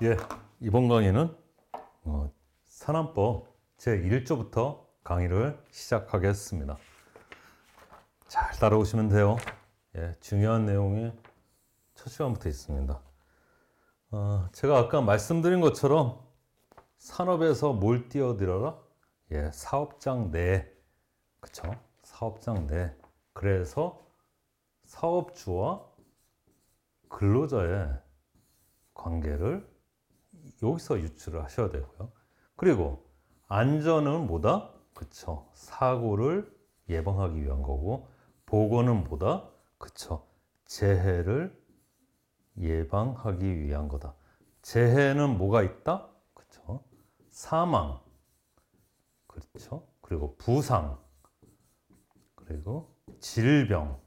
예, 이번 강의는 산안법 제1조부터 강의를 시작하겠습니다. 잘 따라오시면 돼요. 예, 중요한 내용이 첫 시간부터 있습니다. 제가 아까 말씀드린 것처럼 산업에서 뭘 띄어들여라? 예, 사업장 내, 그쵸? 사업장 내. 그래서 사업주와 근로자의 관계를 여기서 유추를 하셔야 되고요. 그리고 안전은 뭐다? 그쵸. 사고를 예방하기 위한 거고, 보건은 뭐다? 그쵸. 재해를 예방하기 위한 거다. 재해는 뭐가 있다? 그쵸. 사망. 그렇죠. 그리고 부상. 그리고 질병.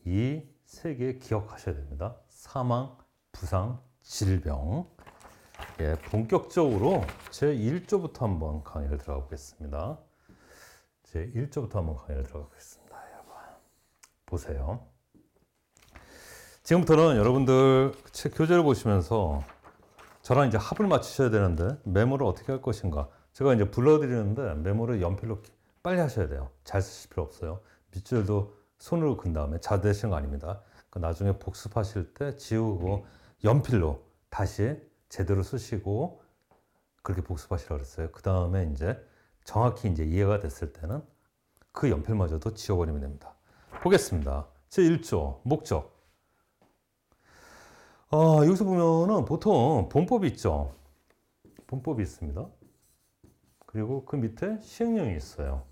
이 세 개 기억하셔야 됩니다. 사망, 부상, 질병. 예, 본격적으로 제1조부터 한번 강의를 들어가 보겠습니다. 제1조부터 한번 강의를 들어가 보겠습니다. 여러분, 보세요. 지금부터는 여러분들 책 교재를 보시면서 저랑 이제 합을 맞추셔야 되는데 메모를 어떻게 할 것인가. 제가 이제 불러드리는데 메모를 연필로 빨리 하셔야 돼요. 잘 쓰실 필요 없어요. 밑줄도 손으로 근 다음에 자대하시는 거 아닙니다. 나중에 복습하실 때 지우고 연필로 다시 제대로 쓰시고 그렇게 복습하시라고 그랬어요. 그 다음에 이제 정확히 이제 이해가 됐을 때는 그 연필마저도 지워버리면 됩니다. 보겠습니다. 제1조 목적. 여기서 보면은 보통 본법이 있죠. 본법이 있습니다. 그리고 그 밑에 시행령이 있어요.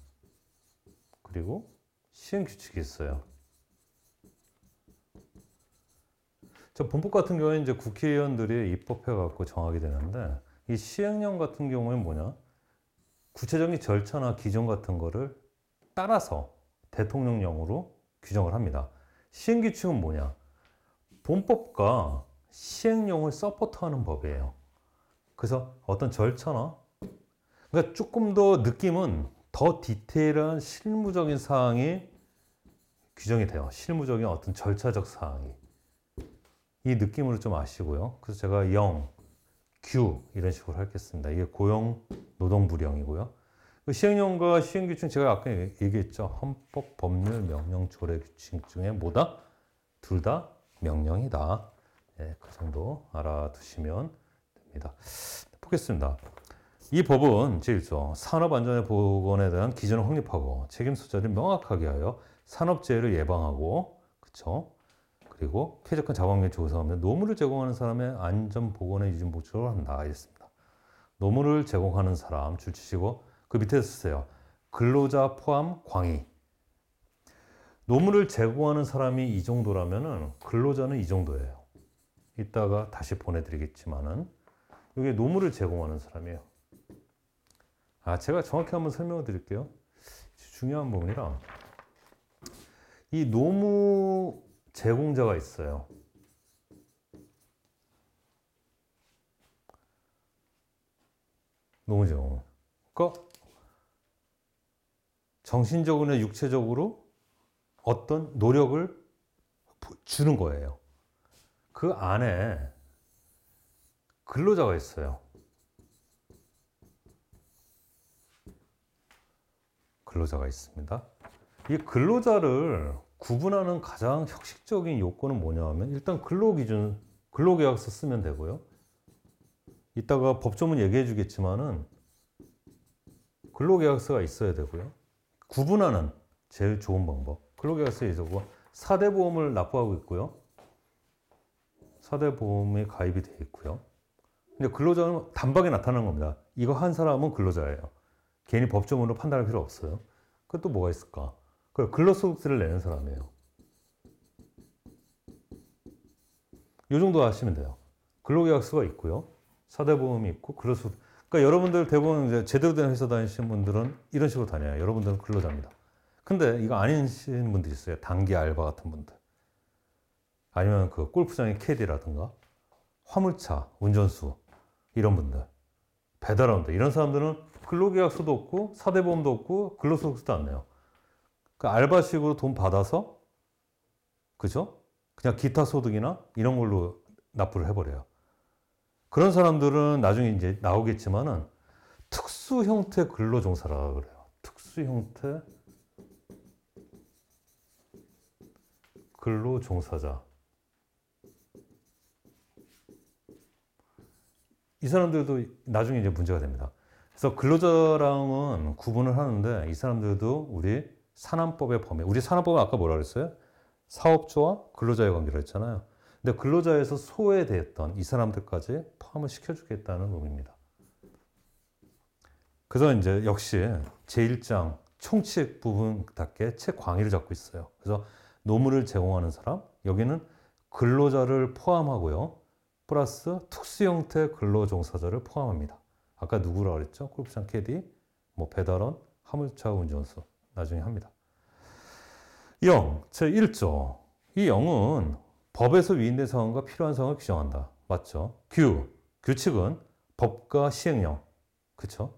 그리고 시행규칙이 있어요. 저 본법 같은 경우에 이제 국회의원들이 입법해갖고 정하게 되는데, 이 시행령 같은 경우에는 뭐냐? 구체적인 절차나 기준 같은 거를 따라서 대통령령으로 규정을 합니다. 시행규칙은 뭐냐? 본법과 시행령을 서포트하는 법이에요. 그래서 어떤 절차나, 그러니까 조금 더 느낌은 더 디테일한 실무적인 사항이 규정이 돼요. 실무적인 어떤 절차적 사항이. 이 느낌으로 좀 아시고요. 그래서 제가 영, 규 이런 식으로 하겠습니다. 이게 고용, 노동부령이고요. 시행령과 시행규칙 제가 아까 얘기했죠. 헌법, 법률, 명령, 조례, 규칙 중에 뭐다? 둘 다 명령이다. 네, 그 정도 알아두시면 됩니다. 보겠습니다. 이 법은 제1조 산업안전의 보건에 대한 기준을 확립하고 책임 소재를 명확하게 하여 산업재해를 예방하고, 그쵸? 그리고 쾌적한 작업環境조성하며 노무를 제공하는 사람의 안전 보건의 유지 목적으로 한다. 이랬습니다. 노무를 제공하는 사람 줄 치시고 그 밑에 쓰세요. 근로자 포함 광의. 노무를 제공하는 사람이 이 정도라면은 근로자는 이 정도예요. 이따가 다시 보내드리겠지만은 이게 노무를 제공하는 사람이에요. 제가 정확히 한번 설명을 드릴게요. 중요한 부분이라 이 노무 제공자가 있어요. 노무 제공. 그러니까 정신적으로나 육체적으로 어떤 노력을 주는 거예요. 그 안에 근로자가 있어요. 근로자가 있습니다. 이 근로자를 구분하는 가장 형식적인 요건은 뭐냐 하면 일단 근로기준, 근로계약서 쓰면 되고요. 이따가 법조문 얘기해 주겠지만은 근로계약서가 있어야 되고요. 구분하는 제일 좋은 방법. 근로계약서에 있고 4대 보험을 납부하고 있고요. 4대 보험이 가입이 돼 있고요. 근데 근로자는 단박에 나타나는 겁니다. 이거 한 사람은 근로자예요. 괜히 법조문으로 판단할 필요 없어요. 그또 뭐가 있을까? 근로소득세를 내는 사람이에요. 이 정도 하시면 돼요. 근로계약서가 있고요. 4대 보험이 있고, 근로소득. 그러니까 여러분들 대부분 이제 제대로 된 회사 다니시는 분들은 이런 식으로 다녀요. 여러분들은 근로자입니다. 근데 이거 아니신 분들이 있어요. 단기 알바 같은 분들. 아니면 그 골프장의 캐디라든가, 화물차, 운전수, 이런 분들. 배달원들. 이런 사람들은 근로계약서도 없고, 4대 보험도 없고, 근로소득세도 안 내요. 그 알바식으로 돈 받아서, 그죠? 그냥 기타 소득이나 이런 걸로 납부를 해버려요. 그런 사람들은 나중에 이제 나오겠지만은 특수 형태 근로종사라 그래요. 특수 형태 근로종사자. 이 사람들도 나중에 이제 문제가 됩니다. 그래서 근로자랑은 구분을 하는데 이 사람들도 우리 산안법의 범위. 우리 산안법은 아까 뭐라 그랬어요? 사업주와 근로자의 관계를 했잖아요. 근데 근로자에서 소외됐던 이 사람들까지 포함을 시켜주겠다는 의미입니다. 그래서 이제 역시 제1장 총칙 부분답게 채광의를 잡고 있어요. 그래서 노무를 제공하는 사람, 여기는 근로자를 포함하고요. 플러스 특수 형태 근로종사자를 포함합니다. 아까 누구라고 그랬죠? 골프장 캐디, 뭐 배달원, 화물차 운전수 나중에 합니다. 0, 제1조. 이 0은 법에서 위임된 상황과 필요한 상황을 규정한다. 맞죠? 규칙은 법과 시행령. 그렇죠?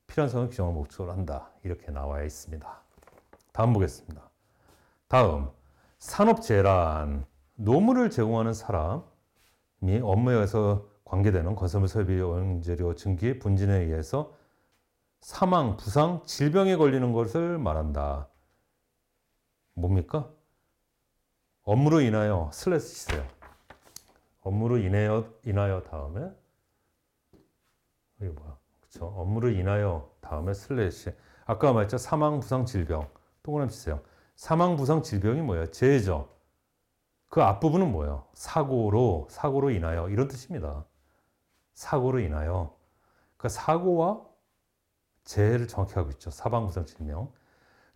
필요한 상황을 규정을 목적으로 한다. 이렇게 나와 있습니다. 다음 보겠습니다. 다음, 산업재란. 노무를 제공하는 사람이 업무에 의해서 관계되는 건설물, 설비, 원재료, 증기, 분진에 의해서 사망, 부상, 질병에 걸리는 것을 말한다. 뭡니까? 업무로 인하여 슬래시 치세요. 업무로 인하여 다음에 이게 뭐야? 그렇죠? 업무로 인하여 다음에 슬래시. 아까 말했죠? 사망, 부상, 질병. 동그라미 치세요. 사망, 부상, 질병이 뭐예요? 재해죠. 그 앞부분은 뭐예요? 사고로 인하여 이런 뜻입니다. 사고로 인하여. 그러니까 사고와 재해를 정확히 하고 있죠. 사망, 부상, 질병.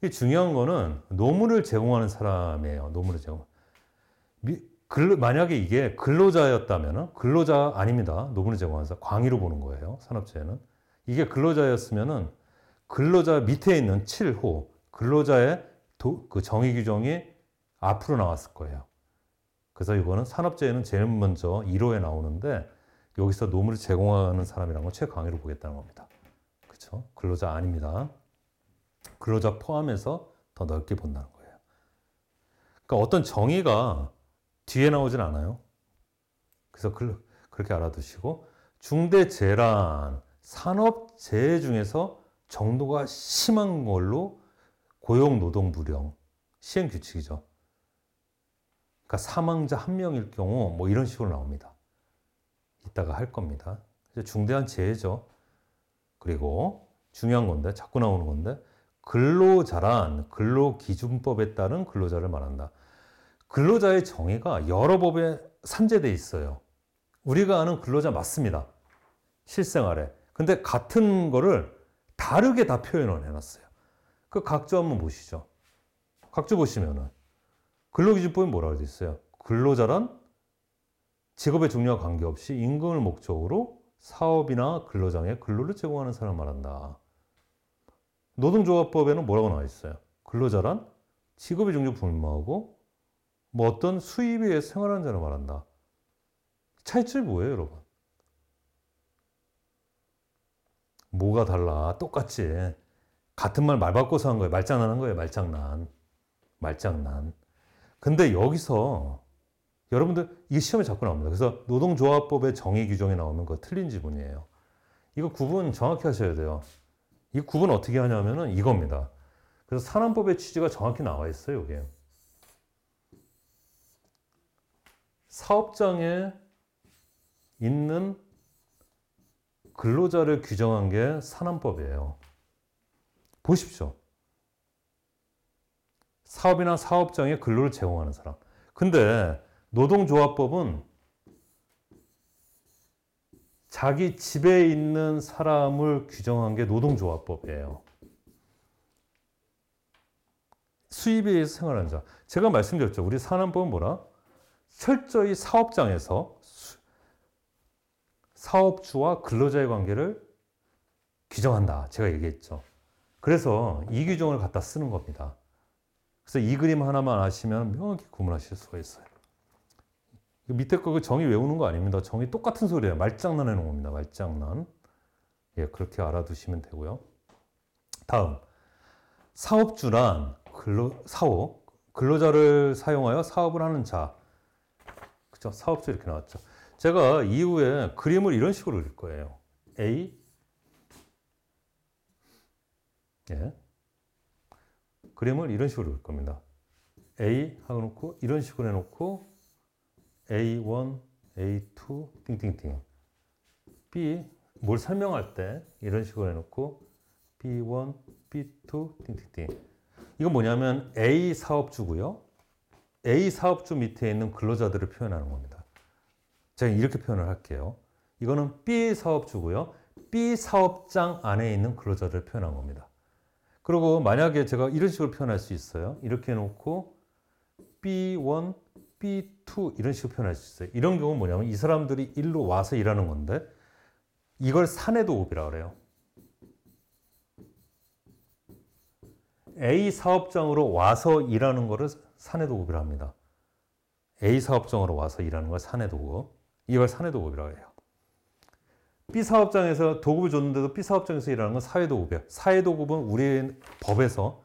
이 중요한 거는 노무를 제공하는 사람이에요. 노무를 제공. 만약에 이게 근로자였다면 근로자 아닙니다. 노무를 제공하는 사람. 광의로 보는 거예요. 산업재해는. 이게 근로자였으면은 근로자 밑에 있는 7호 근로자의 그 정의 규정이 앞으로 나왔을 거예요. 그래서 이거는 산업재해는 제일 먼저 1호에 나오는데 여기서 노무를 제공하는 사람이라는 건 최강의로 보겠다는 겁니다. 그렇죠? 근로자 아닙니다. 근로자 포함해서 더 넓게 본다는 거예요. 그러니까 어떤 정의가 뒤에 나오진 않아요. 그래서 그렇게 알아두시고 중대재란, 산업재해 중에서 정도가 심한 걸로 고용노동부령 시행규칙이죠. 그러니까 사망자 1명일 경우 뭐 이런 식으로 나옵니다. 이따가 할 겁니다. 중대한 재해죠. 그리고 중요한 건데 자꾸 나오는 건데 근로자란 근로기준법에 따른 근로자를 말한다. 근로자의 정의가 여러 법에 산재되어 있어요. 우리가 아는 근로자 맞습니다. 실생활에. 근데 같은 거를 다르게 다 표현을 해놨어요. 그 각조 한번 보시죠. 각조 보시면은 근로기준법에 뭐라고 되어 있어요? 근로자란 직업의 종류와 관계없이 임금을 목적으로 사업이나 근로장에 근로를 제공하는 사람을 말한다. 노동조합법에는 뭐라고 나와 있어요? 근로자란 직업의 종류 불문하고 뭐 어떤 수입에 의해 생활하는 자를 말한다. 차이점이 뭐예요, 여러분? 뭐가 달라? 똑같지. 같은 말 바꿔서 한 거예요. 말장난한 거예요, 말장난. 근데 여기서 여러분들 이게 시험에 자꾸 나옵니다. 그래서 노동조합법의 정의 규정에 나오는 거 틀린 지문이에요. 이거 구분 정확히 하셔야 돼요. 이 구분 어떻게 하냐면은 이겁니다. 그래서 산안법의 취지가 정확히 나와 있어요, 여기에. 사업장에 있는 근로자를 규정한 게 산안법이에요. 보십시오. 사업이나 사업장에 근로를 제공하는 사람. 근데 노동조합법은 자기 집에 있는 사람을 규정한 게 노동조합법이에요. 수입에 의해서 생활하는 자. 제가 말씀드렸죠. 우리 산안법은 뭐라? 철저히 사업장에서 사업주와 근로자의 관계를 규정한다. 제가 얘기했죠. 그래서 이 규정을 갖다 쓰는 겁니다. 그래서 이 그림 하나만 아시면 명확히 구분하실 수가 있어요. 밑에 거 정의 외우는 거 아닙니다. 정의 똑같은 소리예요. 말장난 해놓은 겁니다. 말장난. 예, 그렇게 알아두시면 되고요. 다음, 사업주란 근로자를 사용하여 사업을 하는 자. 그죠? 사업주 이렇게 나왔죠. 제가 이후에 그림을 이런 식으로 그릴 거예요. A, 예. 그림을 이런 식으로 그릴 겁니다. A 하고 놓고 이런 식으로 해놓고 A1, A2, 띵띵띵. B, 뭘 설명할 때 이런 식으로 해놓고 B1, B2, 띵띵띵. 이건 뭐냐면 A 사업주고요. A 사업주 밑에 있는 근로자들을 표현하는 겁니다. 제가 이렇게 표현을 할게요. 이거는 B 사업주고요. B 사업장 안에 있는 근로자들을 표현한 겁니다. 그리고 만약에 제가 이런 식으로 표현할 수 있어요. 이렇게 해놓고 B1, B2 이런 식으로 표현할 수 있어요. 이런 경우는 뭐냐면 이 사람들이 일로 와서 일하는 건데 이걸 사내 도급이라고 그래요. A 사업장으로 와서 일하는 거를 사내 도급이라고 합니다. A 사업장으로 와서 일하는 걸 사내 도급. 이걸 사내 도급이라고 해요. B 사업장에서 도급을 줬는데도 B 사업장에서 일하는 건 사회 도급이에요. 사회 도급은 우리 법에서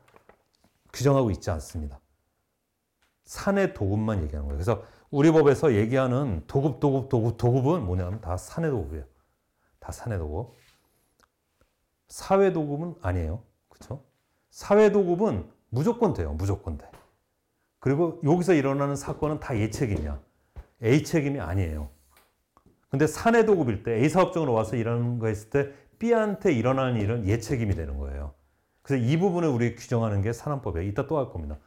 규정하고 있지 않습니다. 사내 도급만 얘기하는 거예요. 그래서 우리 법에서 얘기하는 도급은 뭐냐면 다 사내 도급이에요. 다 사내 도급. 사회 도급은 아니에요. 그렇죠? 사회 도급은 무조건 돼요. 무조건 돼. 그리고 여기서 일어나는 사건은 다 얘 책임이야. A 책임이 아니에요. 근데 사내 도급일 때 A 사업장으로 와서 일하는 거 했을 때 B한테 일어나는 일은 얘 책임이 되는 거예요. 그래서 이 부분을 우리 규정하는 게 산안법이에요. 이따 또 할 겁니다.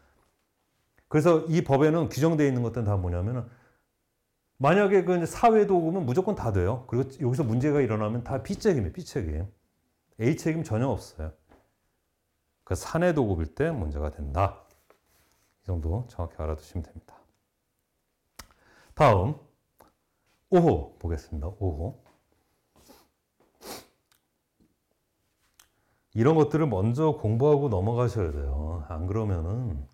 그래서 이 법에는 규정되어 있는 것들은 다 뭐냐면은 만약에 그 사회 도급은 무조건 다 돼요. 그리고 여기서 문제가 일어나면 다 B 책임이에요. B 책임. A 책임 전혀 없어요. 그 사내 도급일 때 문제가 된다. 이 정도 정확히 알아두시면 됩니다. 다음 5호 보겠습니다. 5호. 이런 것들을 먼저 공부하고 넘어가셔야 돼요. 안 그러면은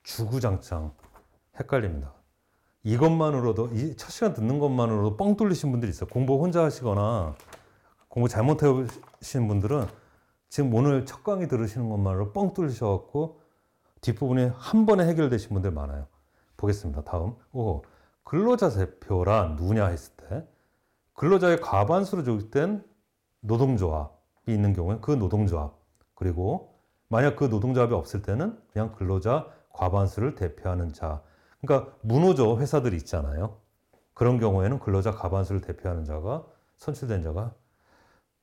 주구장창 헷갈립니다. 이것만으로도 이 첫 시간 듣는 것만으로도 뻥 뚫리신 분들이 있어요. 공부 혼자 하시거나 공부 잘못해 오신 분들은 지금 오늘 첫 강의 들으시는 것만으로 뻥 뚫리셔갖고 뒷부분이 한 번에 해결되신 분들 많아요. 보겠습니다. 다음 5호. 근로자 대표란 누구냐 했을 때 근로자의 과반수를 줄 땐 노동조합이 있는 경우에 그 노동조합, 그리고 만약 그 노동조합이 없을 때는 그냥 근로자 과반수를 대표하는 자. 그러니까 무노조 회사들이 있잖아요. 그런 경우에는 근로자 과반수를 대표하는 자가 선출된 자가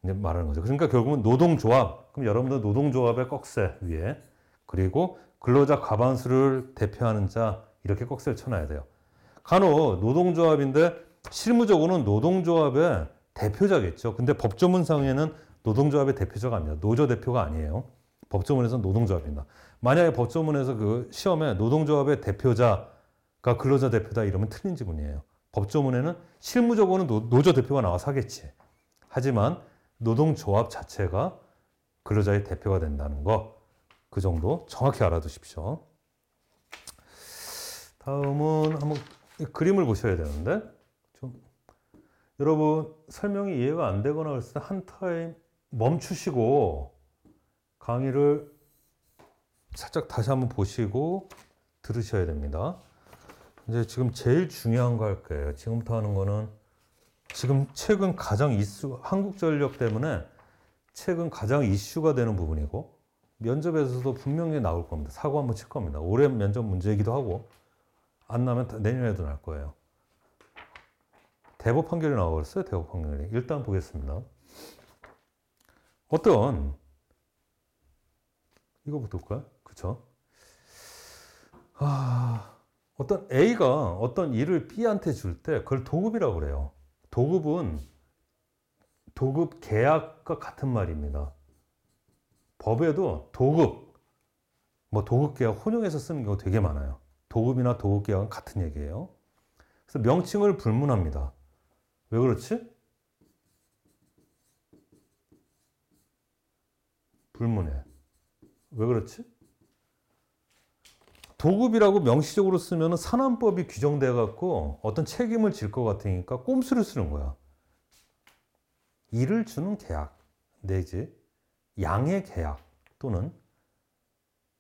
이제 말하는 거죠. 그러니까 결국은 노동조합. 그럼 여러분들 노동조합의 꺽쇠 위에 그리고 근로자 과반수를 대표하는 자 이렇게 꺽쇠를 쳐놔야 돼요. 간혹 노동조합인데 실무적으로는 노동조합의 대표자겠죠. 근데 법조문상에는 노동조합의 대표자가 아닙니다. 노조 대표가 아니에요. 법조문에서는 노동조합입니다. 만약에 법조문에서 그 시험에 노동조합의 대표자가 근로자 대표다 이러면 틀린 지문이에요. 법조문에는 실무적으로는 노조 대표가 나와서 하겠지. 하지만 노동조합 자체가 근로자의 대표가 된다는 거, 그 정도 정확히 알아두십시오. 다음은 한번 그림을 보셔야 되는데 좀 여러분 설명이 이해가 안 되거나 그랬을 때 한 타임 멈추시고 강의를 살짝 다시 한번 보시고 들으셔야 됩니다. 이제 지금 제일 중요한 거 할 거예요. 지금부터 하는 거는 지금 최근 가장 한국전력 때문에 최근 가장 이슈가 되는 부분이고 면접에서도 분명히 나올 겁니다. 사고 한번 칠 겁니다. 올해 면접 문제이기도 하고 안 나면 내년에도 날 거예요. 대법 판결이 나와버렸어요. 대법 판결이. 일단 보겠습니다. 어떤 이거부터 볼까요? 그쵸? 어떤 A가 어떤 일을 B한테 줄 때 그걸 도급이라고 그래요. 도급은 도급 계약과 같은 말입니다. 법에도 도급, 뭐 도급 계약 혼용해서 쓰는 경우 되게 많아요. 도급이나 도급 계약은 같은 얘기예요. 그래서 명칭을 불문합니다. 왜 그렇지? 불문해. 왜 그렇지? 도급이라고 명시적으로 쓰면 산안법이 규정돼 갖고 어떤 책임을 질 것 같으니까 꼼수를 쓰는 거야. 일을 주는 계약 내지 양의 계약 또는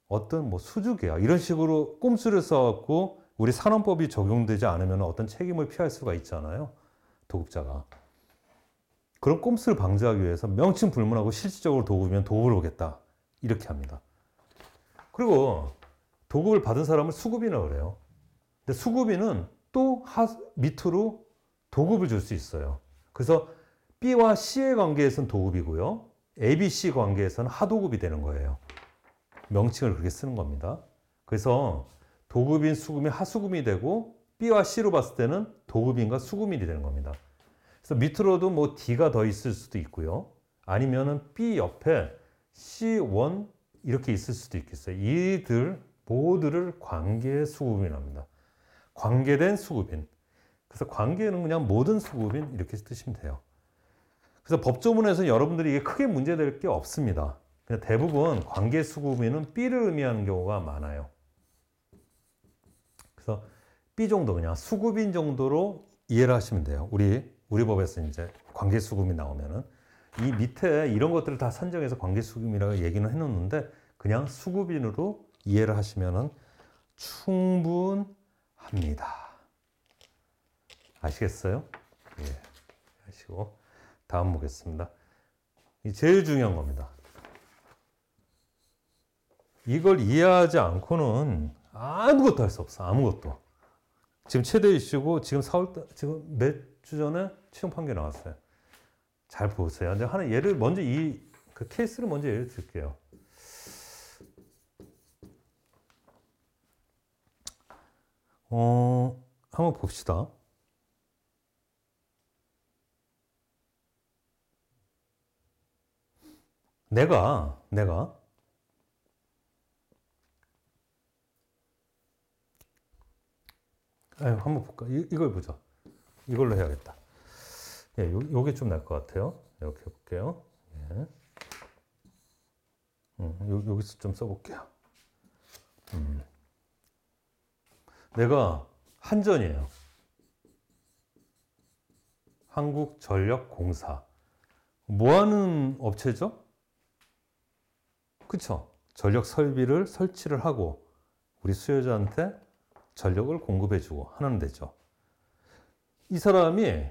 어떤 뭐 수주 계약 이런 식으로 꼼수를 써갖고 우리 산안법이 적용되지 않으면 어떤 책임을 피할 수가 있잖아요. 도급자가. 그런 꼼수를 방지하기 위해서 명칭 불문하고 실질적으로 도급이면 도급을 오겠다. 이렇게 합니다. 그리고 도급을 받은 사람을 수급이라고 그래요. 근데 수급인은 또 밑으로 도급을 줄 수 있어요. 그래서 B와 C의 관계에서는 도급이고요. A, B, C 관계에서는 하도급이 되는 거예요. 명칭을 그렇게 쓰는 겁니다. 그래서 도급인, 수급인, 하수급이 되고 B와 C로 봤을 때는 도급인과 수급인이 되는 겁니다. 그래서 밑으로도 뭐 D가 더 있을 수도 있고요. 아니면은 B 옆에 C1 이렇게 있을 수도 있겠어요. 이들 모두를 관계 수급인이라고 합니다. 관계된 수급인. 그래서 관계는 그냥 모든 수급인 이렇게 쓰시면 돼요. 그래서 법조문에서 여러분들이 이게 크게 문제될 게 없습니다. 그냥 대부분 관계 수급인은 B를 의미하는 경우가 많아요. 그래서 B 정도 그냥 수급인 정도로 이해를 하시면 돼요. 우리 법에서 이제 관계 수급이 나오면은 이 밑에 이런 것들을 다 선정해서 관계 수급이라고 얘기는 해놓는데 그냥 수급인으로 이해를 하시면은 충분합니다. 아시겠어요? 예. 아시고 다음 보겠습니다. 이 제일 중요한 겁니다. 이걸 이해하지 않고는 아무것도 할 수 없어. 아무것도. 지금 최대 이슈고 지금 4월 지금 몇 주 전에 최종 판결 나왔어요. 잘 보세요. 근데 하나 예를 먼저 그 케이스를 먼저 예를 들게요. 한번 봅시다. 내가 한번 볼까? 이걸 보자. 이걸로 해야겠다. 예, 요게 좀 나을 것 같아요. 이렇게 해볼게요. 예. 여기서 좀 써볼게요. 내가 한전이에요. 한국전력공사. 뭐 하는 업체죠? 그쵸? 전력 설비를 설치를 하고 우리 수요자한테 전력을 공급해주고 하는 데죠. 이 사람이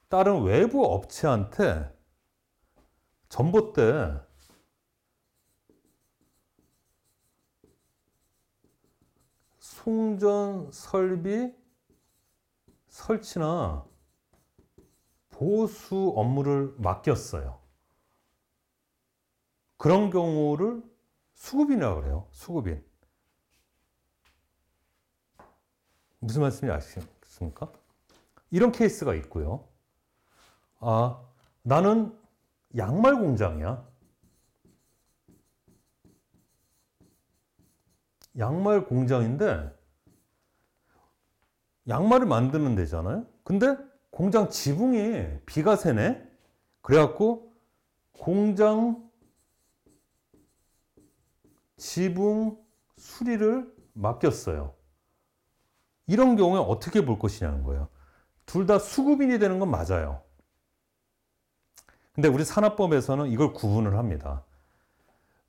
다른 외부 업체한테 전봇대 송전 설비 설치나 보수 업무를 맡겼어요. 그런 경우를 수급인이라고 그래요. 수급인. 무슨 말씀인지 아시겠습니까? 이런 케이스가 있고요. 나는 양말 공장이야. 양말 공장인데 양말을 만드는 데잖아요. 근데 공장 지붕이 비가 새네. 그래갖고 공장 지붕 수리를 맡겼어요. 이런 경우에 어떻게 볼 것이냐는 거예요. 둘 다 수급인이 되는 건 맞아요. 근데 우리 산업법에서는 이걸 구분을 합니다.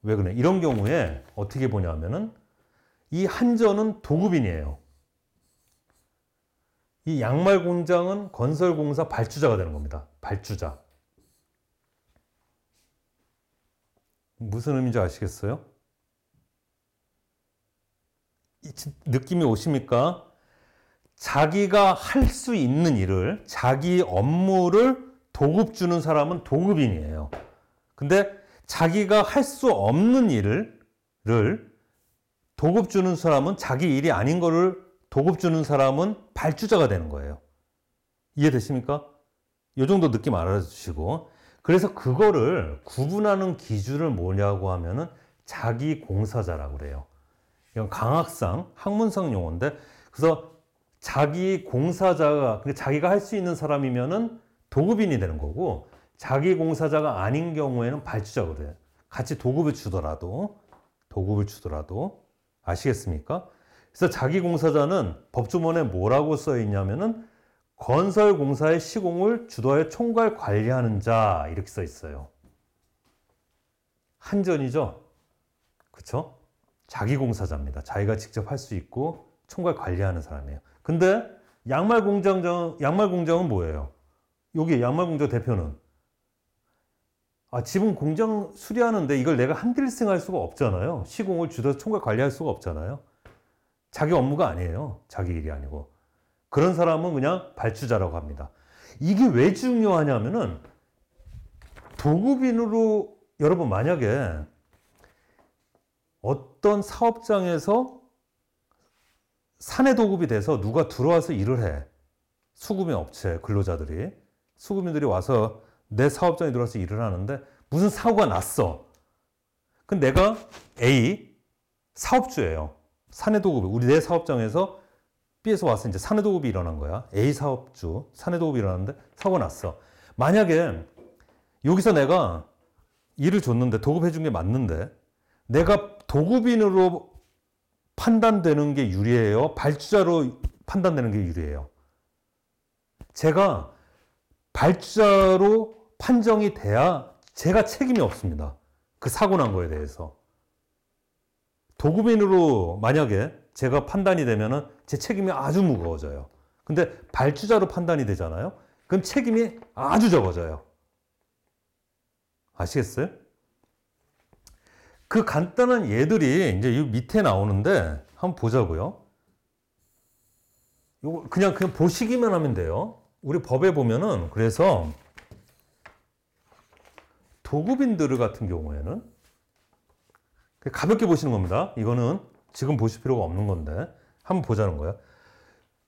왜 그래? 이런 경우에 어떻게 보냐면은 이 한전은 도급인이에요. 이 양말 공장은 건설공사 발주자가 되는 겁니다. 발주자. 무슨 의미인지 아시겠어요? 느낌이 오십니까? 자기가 할 수 있는 일을, 자기 업무를 도급 주는 사람은 도급인이에요. 근데 자기가 할 수 없는 일을 도급 주는 사람은 자기 일이 아닌 거를 도급 주는 사람은 발주자가 되는 거예요. 이해되십니까? 이 정도 느낌 알아주시고. 그래서 그거를 구분하는 기준을 뭐냐고 하면은 자기 공사자라고 그래요. 이건 강학상, 학문상 용어인데, 그래서 자기 공사자가, 그러니까 자기가 할 수 있는 사람이면은 도급인이 되는 거고, 자기 공사자가 아닌 경우에는 발주자가 그래요. 같이 도급을 주더라도, 아시겠습니까? 그래서 자기 공사자는 법조문에 뭐라고 써 있냐면은 건설공사의 시공을 주도하여 총괄 관리하는 자, 이렇게 써 있어요. 한전이죠? 그쵸? 자기 공사자입니다. 자기가 직접 할 수 있고 총괄 관리하는 사람이에요. 근데 양말 공장은 뭐예요? 여기 양말공장 대표는 지분 공장 수리하는데 이걸 내가 한일승 할 수가 없잖아요. 시공을 주도해서 총괄 관리할 수가 없잖아요. 자기 업무가 아니에요. 자기 일이 아니고. 그런 사람은 그냥 발주자라고 합니다. 이게 왜 중요하냐면은 도급인으로 여러분 만약에 어떤 사업장에서 사내 도급이 돼서 누가 들어와서 일을 해. 수급인 업체 근로자들이 수급인들이 와서 내 사업장에 들어와서 일을 하는데 무슨 사고가 났어. 그럼 내가 A 사업주예요. 사내 도급 우리 내 사업장에서 B에서 와서 이제 사내 도급이 일어난 거야. A 사업주 사내 도급이 일어났는데 사고가 났어. 만약에 여기서 내가 일을 줬는데 도급해 준 게 맞는데 내가 도급인으로 판단되는 게 유리해요? 발주자로 판단되는 게 유리해요? 제가 발주자로 판정이 돼야 제가 책임이 없습니다. 그 사고 난 거에 대해서. 도급인으로 만약에 제가 판단이 되면은 제 책임이 아주 무거워져요. 근데 발주자로 판단이 되잖아요? 그럼 책임이 아주 적어져요. 아시겠어요? 그 간단한 예들이 이제 이 밑에 나오는데 한번 보자고요. 요거 그냥 보시기만 하면 돼요. 우리 법에 보면은 그래서 도급인들 같은 경우에는 가볍게 보시는 겁니다. 이거는 지금 보실 필요가 없는 건데 한번 보자는 거예요.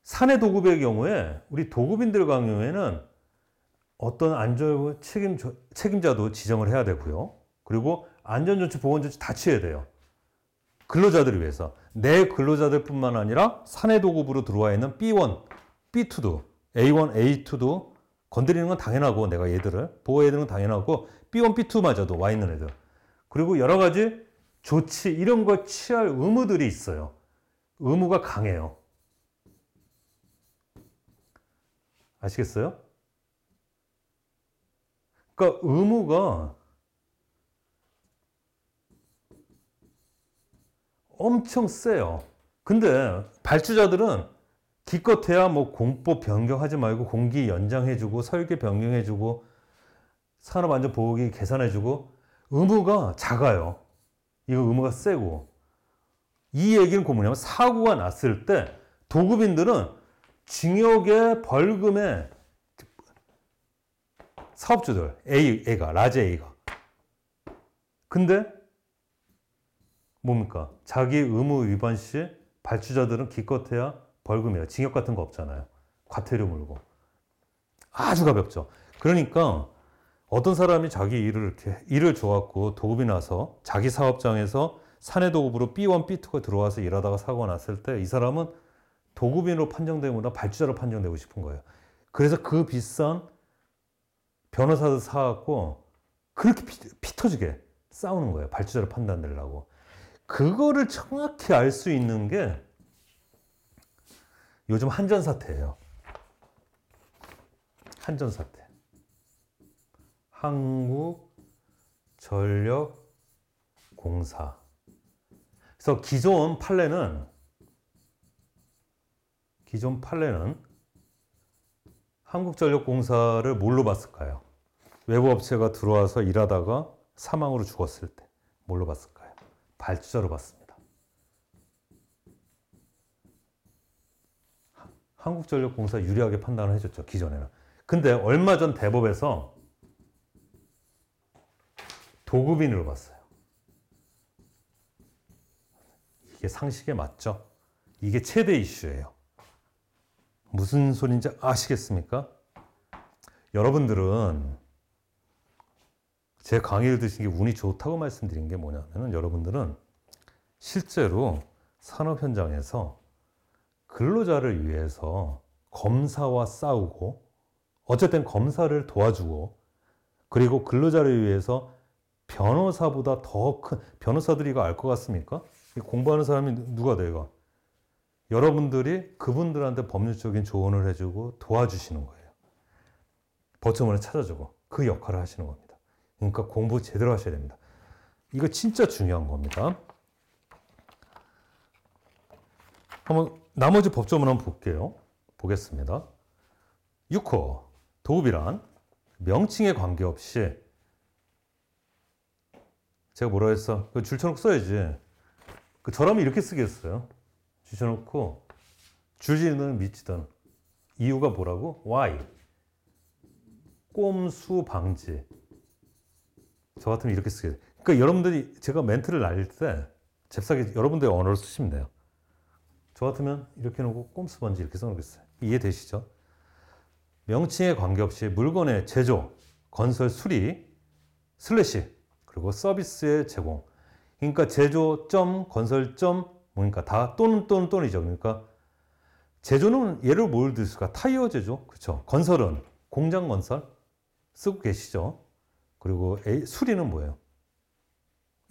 사내 도급의 경우에 우리 도급인들 경우에는 어떤 안전 책임자도 지정을 해야 되고요. 그리고 안전조치, 보건조치 다 취해야 돼요. 근로자들을 위해서. 내 근로자들뿐만 아니라 사내 도급으로 들어와 있는 B1, B2도, A1, A2도 건드리는 건 당연하고 내가 얘들을 보호해야 되는 건 당연하고 B1, B2마저도 와 있는 애들. 그리고 여러 가지 조치 이런 걸 취할 의무들이 있어요. 의무가 강해요. 아시겠어요? 그러니까 의무가 엄청 세요. 근데 발주자들은 기껏해야 뭐 공법 변경하지 말고 공기 연장해주고 설계 변경해주고 산업안전보호기 개선해주고 의무가 작아요. 이거 의무가 세고 이 얘기는 그 뭐냐면 사고가 났을 때 도급인들은 징역에 벌금에 사업주들 A가 라지 A가 근데 뭡니까? 자기 의무 위반 시 발주자들은 기껏해야 벌금이에요. 징역 같은 거 없잖아요. 과태료 물고. 아주 가볍죠. 그러니까 어떤 사람이 자기 일을 줘갖고 도급이 나서 자기 사업장에서 사내 도급으로 B1, B2가 들어와서 일하다가 사고가 났을 때 이 사람은 도급인으로 판정되기보다 발주자로 판정되고 싶은 거예요. 그래서 그 비싼 변호사도 사갖고 그렇게 피 터지게 싸우는 거예요. 발주자로 판단되려고. 그거를 정확히 알 수 있는 게 요즘 한전사태예요. 한전사태. 한국전력공사. 그래서 기존 판례는 한국전력공사를 뭘로 봤을까요? 외부 업체가 들어와서 일하다가 사망으로 죽었을 때 뭘로 봤을까요? 발주자로 봤습니다. 한국전력공사 유리하게 판단을 해줬죠. 기존에는. 근데 얼마 전 대법에서 도급인으로 봤어요. 이게 상식에 맞죠? 이게 최대 이슈예요. 무슨 소린지 아시겠습니까? 여러분들은 제 강의를 듣신 게 운이 좋다고 말씀드린 게 뭐냐면 여러분들은 실제로 산업 현장에서 근로자를 위해서 검사와 싸우고 어쨌든 검사를 도와주고 그리고 근로자를 위해서 변호사보다 더 큰 변호사들이 이거 알 것 같습니까? 공부하는 사람이 누가 돼요? 여러분들이 그분들한테 법률적인 조언을 해주고 도와주시는 거예요. 버점을 찾아주고 그 역할을 하시는 겁니다. 그러니까 공부 제대로 하셔야 됩니다. 이거 진짜 중요한 겁니다. 한번 나머지 법조문 한번 볼게요. 보겠습니다. 6호 도급이란 명칭에 관계없이 제가 뭐라 했어? 줄 쳐놓고 써야지. 저라면 이렇게 쓰겠어요. 줄 쳐놓고 줄지든 미치든 이유가 뭐라고? Why? 꼼수 방지. 저 같으면 이렇게 쓰게 돼. 그러니까 여러분들이 제가 멘트를 날릴 때 잽싸게 여러분들의 언어를 쓰시면 돼요. 저 같으면 이렇게 놓고 꼼수 방지 이렇게 써놓겠어요. 이해되시죠? 명칭에 관계없이 물건의 제조, 건설, 수리, 슬래시 그리고 서비스의 제공. 그러니까 제조 점, 건설 점, 뭐니까 다 또는이죠. 그러니까 제조는 예를 뭘 들을까? 타이어 제조, 그렇죠? 건설은 공장 건설 쓰고 계시죠? 그리고 수리는 뭐예요?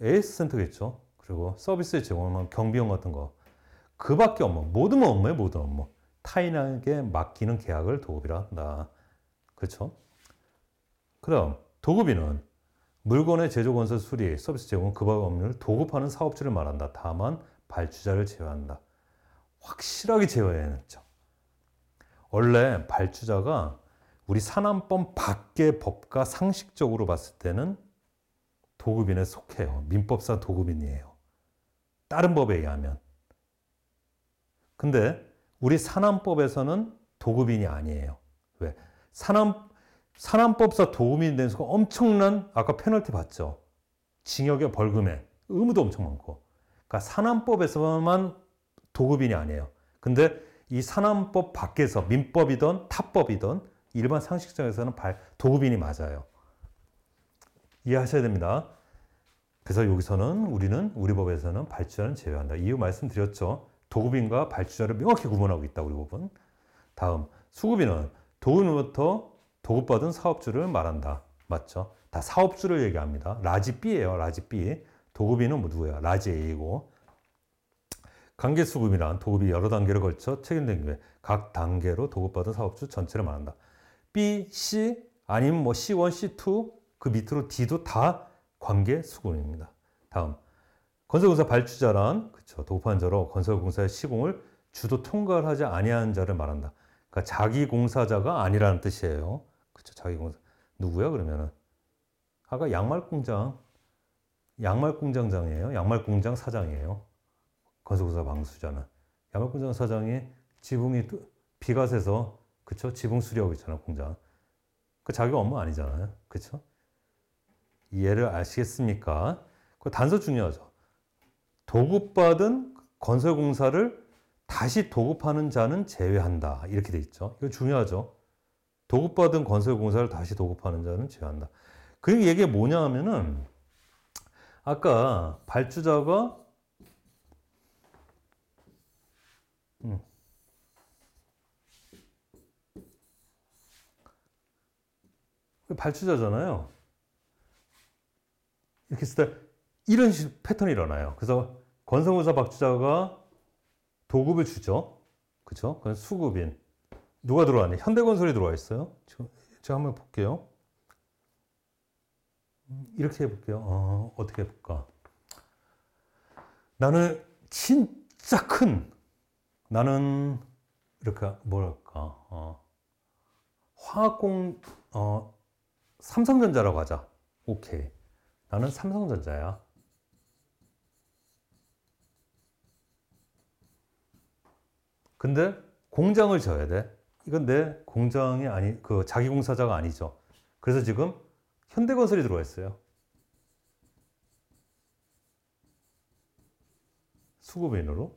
AS 센터겠죠? 그리고 서비스의 제공은 경비용 같은 거. 그밖에 업무, 모든 업무에 모든 업무. 타인에게 맡기는 계약을 도급이라 한다. 그렇죠? 그다음 도급이는 물건의 제조, 건설, 수리, 서비스 제공, 그 밖의 업무를 도급하는 사업주를 말한다. 다만 발주자를 제외한다. 확실하게 제외해냈죠. 원래 발주자가 우리 산안법 밖의 법과 상식적으로 봤을 때는 도급인에 속해요. 민법상 도급인이에요. 다른 법에 의하면. 근데 우리 산안법에서는 도급인이 아니에요. 왜? 산안법상 도급인이 된 수가 엄청난, 아까 페널티 봤죠? 징역에 벌금에 의무도 엄청 많고. 그러니까 산안법에서만 도급인이 아니에요. 근데 이 산안법 밖에서 민법이든 타법이든 일반 상식적에서는 도급인이 맞아요. 이해하셔야 됩니다. 그래서 여기서는 우리 법에서는 발주자는 제외한다. 이유 말씀드렸죠. 도급인과 발주자를 명확히 구분하고 있다. 우리 법은. 다음 수급인은 도급인으로부터 도급받은 사업주를 말한다. 맞죠? 다 사업주를 얘기합니다. 라지 B예요. 라지 B. 도급인은 누구예요? 라지 A고. 관계수급이란 도급이 여러 단계를 걸쳐 책임된 경우에 각 단계로 도급받은 사업주 전체를 말한다. B, C 아니면 C1, C2 그 밑으로 D도 다 관계수급입니다. 다음 건설공사 발주자란 그렇죠. 도급한 자로 건설공사의 시공을 주도 통과를 하지 아니한 자를 말한다. 그러니까 자기 공사자가 아니라는 뜻이에요. 그렇죠. 자기 공사 누구야 그러면은 아까 양말공장장이에요. 양말공장 사장이에요. 건설공사 방수자는 양말공장 사장이 지붕이 비가 새서 그쵸 지붕 수리하고 있잖아요. 공장 그 자기가 업무 아니잖아요. 그쵸 이해를 아시겠습니까? 그 단서 중요하죠. 도급받은 건설공사를 다시 도급하는 자는 제외한다. 이렇게 돼 있죠. 이거 중요하죠. 도급받은 건설공사를 다시 도급하는 자는 제외한다. 그 얘기가 뭐냐 하면은 아까 발주자가 발주자잖아요. 이렇게 했을 때 이런 패턴이 일어나요. 그래서 건설공사 발주자가 도급을 주죠. 그렇죠? 그건 수급인. 누가 들어왔냐? 현대건설이 들어와 있어요. 제가 한번 볼게요. 이렇게 해볼게요. 어떻게 해볼까? 나는 진짜 나는 이렇게 뭐랄까 삼성전자라고 하자. 오케이. 나는 삼성전자야. 근데 공장을 져야 돼. 이건 내 공장이 자기 공사자가 아니죠. 그래서 지금 현대건설이 들어와 있어요. 수급인으로.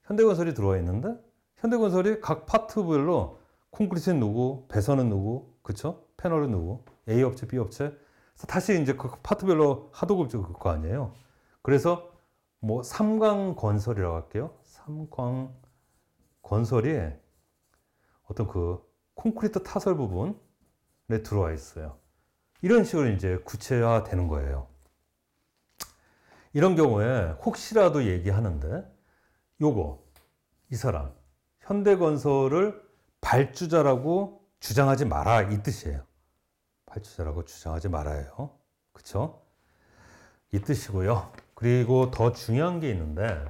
현대건설이 들어와 있는데 현대건설이 각 파트별로 콘크리트는 누구, 배선은 누구, 그쵸? 패널은 누구, A 업체, B 업체. 그래서 다시 이제 그 파트별로 하도급 거 아니에요. 그래서 삼광건설이라고 할게요. 삼광건설이 어떤 그 콘크리트 타설 부분에 들어와 있어요. 이런 식으로 이제 구체화되는 거예요. 이런 경우에 혹시라도 얘기하는데 이 사람 현대건설을 발주자라고 주장하지 마라 이 뜻이에요. 발주자라고 주장하지 말아요. 그쵸? 이 뜻이고요. 그리고 더 중요한 게 있는데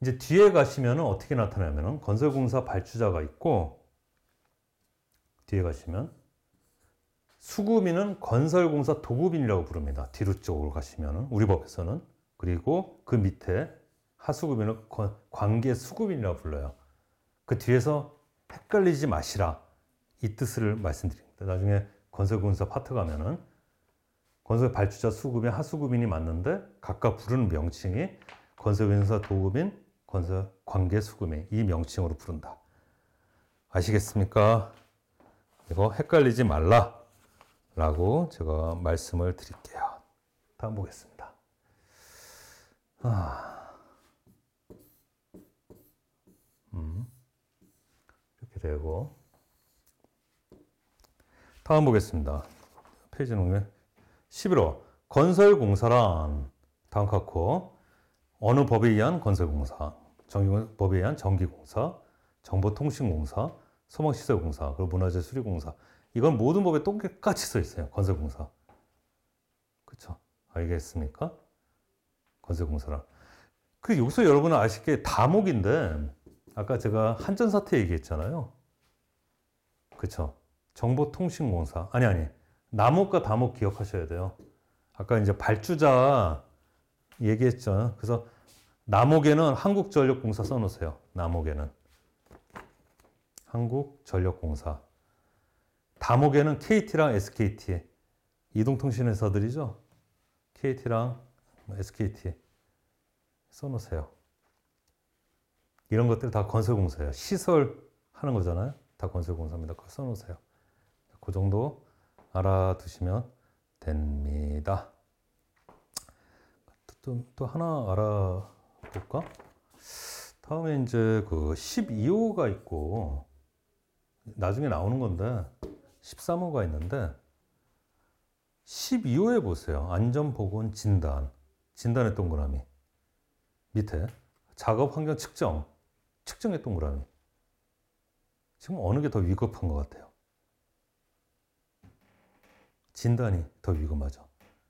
이제 뒤에 가시면 어떻게 나타나냐면 건설공사 발주자가 있고 뒤에 가시면 수급인은 건설공사 도급인이라고 부릅니다. 뒤로 쪽으로 가시면 우리 법에서는. 그리고 그 밑에 하수급인은 관계수급인이라고 불러요. 그 뒤에서 헷갈리지 마시라 이 뜻을 말씀드립니다. 나중에 건설공사 파트 가면은 건설 발주자 수급인 하수급인이 맞는데 각각 부르는 명칭이 건설공사 도급인, 건설 관계수급인 이 명칭으로 부른다. 아시겠습니까? 이거 헷갈리지 말라 라고 제가 말씀을 드릴게요. 다음 보겠습니다. 이렇게 되고 다음 보겠습니다. 페이지 넘게 11호 건설공사란 다음 갖고 어느 법에 의한 건설공사, 법에 의한 전기공사, 정보통신공사, 소방시설공사, 그리고 문화재수리공사 이건 모든 법에 똑같이 써 있어요. 건설공사. 그렇죠? 알겠습니까? 건설공사란. 그 여기서 여러분은 아실 게 다목인데 아까 제가 한전사태 얘기했잖아요. 그렇죠? 정보통신공사. 아니. 남목과 다목 기억하셔야 돼요. 아까 이제 발주자 얘기했죠. 그래서 남목에는 한국전력공사 써놓으세요. 남목에는. 한국전력공사. 다목에는 KT랑 SKT. 이동통신회사들이죠. KT랑 SKT. 써놓으세요. 이런 것들 다 건설공사예요. 시설 하는 거잖아요. 다 건설공사입니다. 그거 써놓으세요. 그 정도 알아두시면 됩니다. 또 하나 알아볼까? 다음에 이제 그 12호가 있고 나중에 나오는 건데 13호가 있는데 12호에 보세요. 안전보건 진단. 진단의 동그라미. 밑에 작업 환경 측정의 동그라미. 지금 어느 게 더 위급한 것 같아요? 진단이 더 위험하죠.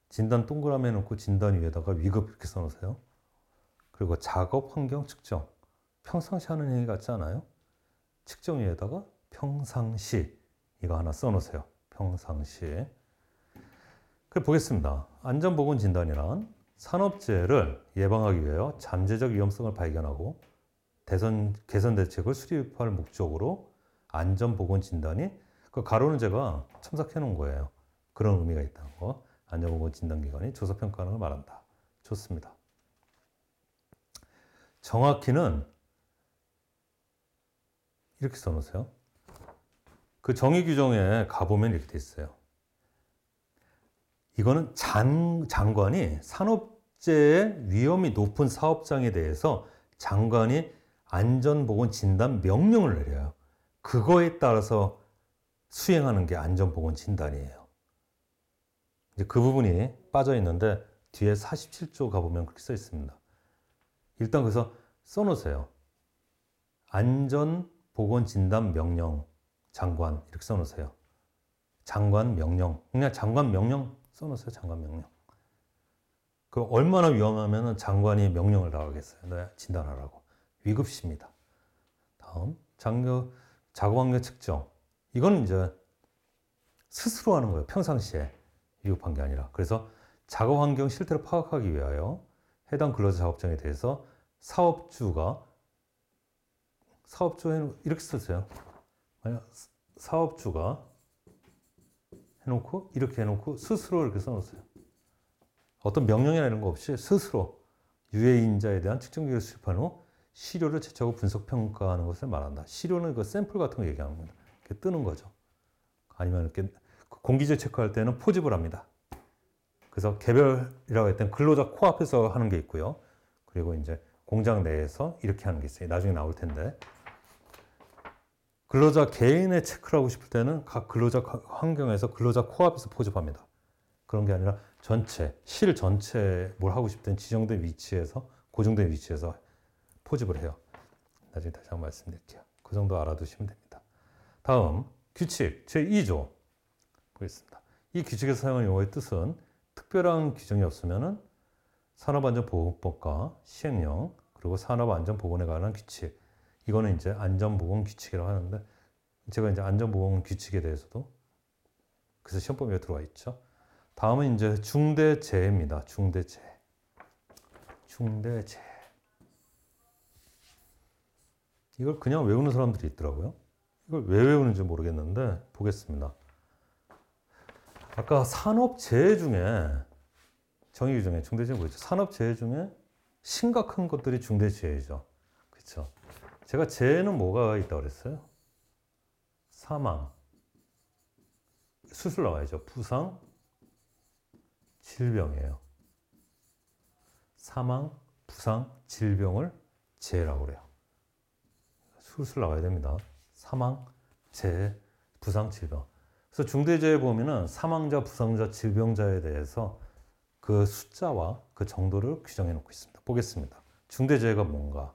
진단 동그라미 해놓고 진단 위에다가 위급 이렇게 써놓으세요. 그리고 작업 환경 측정. 평상시 하는 얘기 같지 않아요? 측정 위에다가 평상시 이거 하나 써놓으세요. 평상시. 그래 보겠습니다. 안전보건 진단이란 산업재해를 예방하기 위하여 잠재적 위험성을 발견하고 개선 대책을 수립할 목적으로 안전보건 진단이 그 가로는 제가 첨삭해 놓은 거예요. 그런 의미가 있다는 거. 안전보건 진단기관이 조사평가하는 걸 말한다. 좋습니다. 정확히는 이렇게 써놓으세요. 그 정의 규정에 가보면 이렇게 돼 있어요. 이거는 장관이 산업재해 위험이 높은 사업장에 대해서 장관이 안전보건 진단 명령을 내려요. 그거에 따라서 수행하는 게 안전보건 진단이에요. 이제 그 부분이 빠져 있는데 뒤에 47조 가보면 그렇게 써 있습니다. 일단 그래서 써놓으세요. 안전보건 진단 명령 장관 이렇게 써놓으세요. 장관 명령 그냥 장관 명령 써놓으세요. 장관 명령. 그 얼마나 위험하면 장관이 명령을 나가겠어요. 네, 진단하라고. 위급시입니다. 다음 작업환경 측정. 이건 이제 스스로 하는 거예요. 평상시에 위급한 게 아니라. 그래서 작업환경 실태를 파악하기 위하여 해당 근로자 작업장에 대해서 사업주에 이렇게 썼어요. 사업주가 해놓고 이렇게 해놓고 스스로 이렇게 써놓으세요. 어떤 명령이나 이런 거 없이 스스로 유해인자에 대한 측정 기계를 수립한 후 시료를 채취하고 분석 평가하는 것을 말한다. 시료는 그 샘플 같은 거 얘기하는 겁니다. 이렇게 뜨는 거죠. 아니면 이렇게 공기질 체크할 때는 포집을 합니다. 그래서 개별이라고 했던 근로자 코앞에서 하는 게 있고요. 그리고 이제 공장 내에서 이렇게 하는 게 있어요. 나중에 나올 텐데. 근로자 개인의 체크를 하고 싶을 때는 각 근로자 환경에서 근로자 코앞에서 포집합니다. 그런 게 아니라 실 전체에 뭘 하고 싶든 지정된 위치에서, 고정된 위치에서 포집을 해요. 나중에 다시 한번 말씀드릴게요. 그 정도 알아두시면 됩니다. 다음, 규칙 제2조 보겠습니다. 이 규칙에서 사용하는 용어의 뜻은 특별한 규정이 없으면 산업안전보건법과 시행령, 그리고 산업안전보건에 관한 규칙. 이거는 이제 안전보건 규칙이라고 하는데, 제가 이제 안전보험 규칙에 대해서도 그래서 시험 범위에 들어와 있죠. 다음은 이제 중대재해입니다. 중대재해. 중대재해. 이걸 그냥 외우는 사람들이 있더라고요. 이걸 왜 외우는지 모르겠는데 보겠습니다. 아까 산업재해 중에 정의 규정에 중대재해 뭐였죠? 산업재해 중에 심각한 것들이 중대재해죠. 그렇죠? 제가 재해는 뭐가 있다고 그랬어요? 사망, 수술 나와야죠. 부상, 질병이에요. 사망, 부상, 질병을 재해라고 그래요. 수술 나와야 됩니다. 사망, 재해, 부상, 질병. 그래서 중대재해보험에는 사망자, 부상자, 질병자에 대해서 그 숫자와 그 정도를 규정해 놓고 있습니다. 보겠습니다. 중대재해가 뭔가?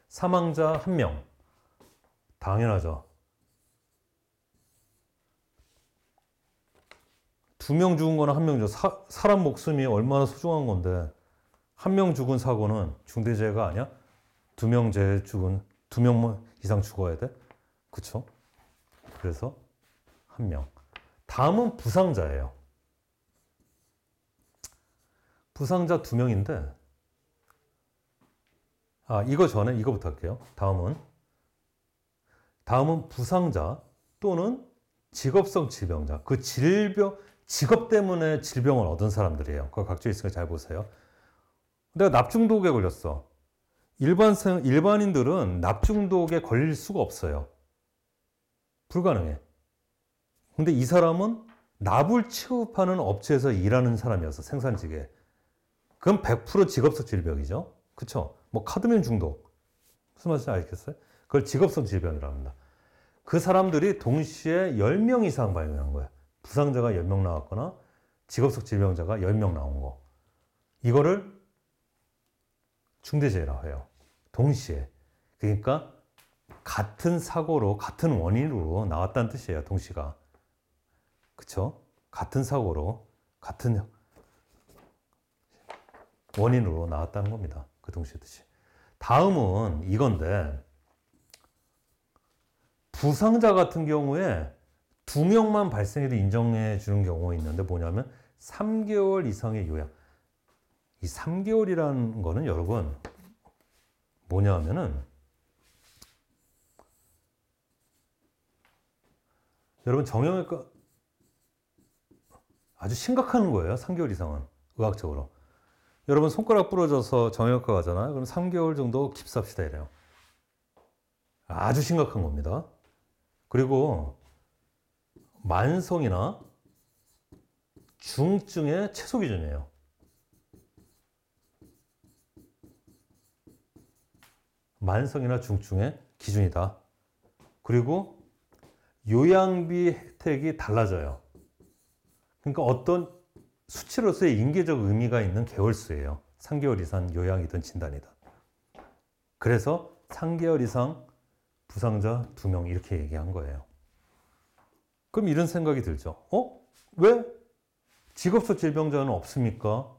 사망자 1명. 당연하죠. 2명 죽은 거나 1명 죽은 사람 목숨이 얼마나 소중한 건데 1명 죽은 사고는 중대재해가 아니야? 2명 죽은 2명 이상 죽어야 돼? 그쵸? 그래서 1명. 다음은 부상자예요. 부상자 2명인데 이거 전에 이거부터 할게요. 다음은 부상자 또는 직업성 질병자. 그 직업 때문에 질병을 얻은 사람들이에요. 그거 각져 있으니까 잘 보세요. 내가 납중독에 걸렸어. 일반인들은 납중독에 걸릴 수가 없어요. 불가능해. 근데 이 사람은 납을 취급하는 업체에서 일하는 사람이어서 생산직에. 그건 100% 직업성 질병이죠. 그쵸? 뭐 카드뮴 중독. 무슨 말인지 알겠어요? 그걸 직업성 질병이라고 합니다. 그 사람들이 동시에 10명 이상 발생한 거예요. 부상자가 10명 나왔거나 직업성 질병자가 10명 나온 거. 이거를 중대재해라고 해요. 동시에. 그러니까 같은 사고로 같은 원인으로 나왔다는 뜻이에요. 동시가. 그쵸? 같은 사고로 같은 원인으로 나왔다는 겁니다. 그 동시의 뜻이. 다음은 이건데 부상자 같은 경우에 2명만 발생해도 인정해 주는 경우가 있는데 뭐냐면 3개월 이상의 요양. 이 3개월이라는 거는 여러분 뭐냐면은 여러분 정형외과 아주 심각한 거예요. 3개월 이상은 의학적으로. 여러분 손가락 부러져서 정형외과 가잖아요. 그럼 3개월 정도 깁스합시다 이래요. 아주 심각한 겁니다. 그리고 만성이나 중증의 최소 기준이에요. 만성이나 중증의 기준이다. 그리고 요양비 혜택이 달라져요. 그러니까 어떤 수치로서의 인계적 의미가 있는 개월수예요. 3개월 이상 요양이든 진단이든. 그래서 3개월 이상 부상자 2명 이렇게 얘기한 거예요. 그럼 이런 생각이 들죠. 왜 직업성 질병자는 없습니까?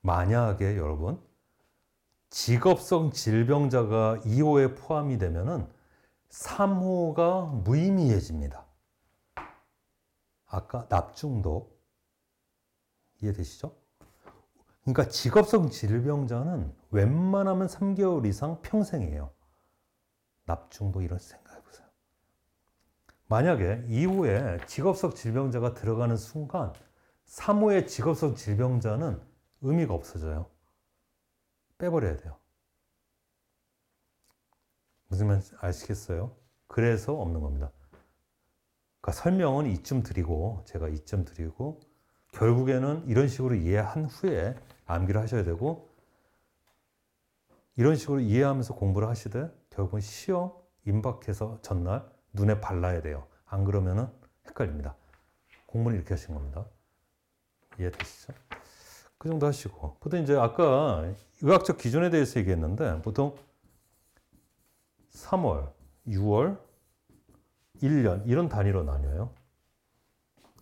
만약에 여러분 직업성 질병자가 2호에 포함이 되면은 3호가 무의미해집니다. 아까 납중독 이해되시죠? 그러니까 직업성 질병자는 웬만하면 3개월 이상 평생이에요. 납중독 이런 생각해 보세요. 만약에 2호에 직업성 질병자가 들어가는 순간 3호의 직업성 질병자는 의미가 없어져요. 빼버려야 돼요. 무슨 말인지 아시겠어요? 그래서 없는 겁니다. 그러니까 설명은 제가 이쯤 드리고 결국에는 이런 식으로 이해한 후에 암기를 하셔야 되고 이런 식으로 이해하면서 공부를 하시되 결국은 시험 임박해서 전날 눈에 발라야 돼요. 안 그러면은 헷갈립니다. 공부는 이렇게 하신 겁니다. 이해되시죠? 그 정도 하시고 보통 이제 아까 의학적 기준에 대해서 얘기했는데 보통 3월, 6월, 1년 이런 단위로 나뉘어요.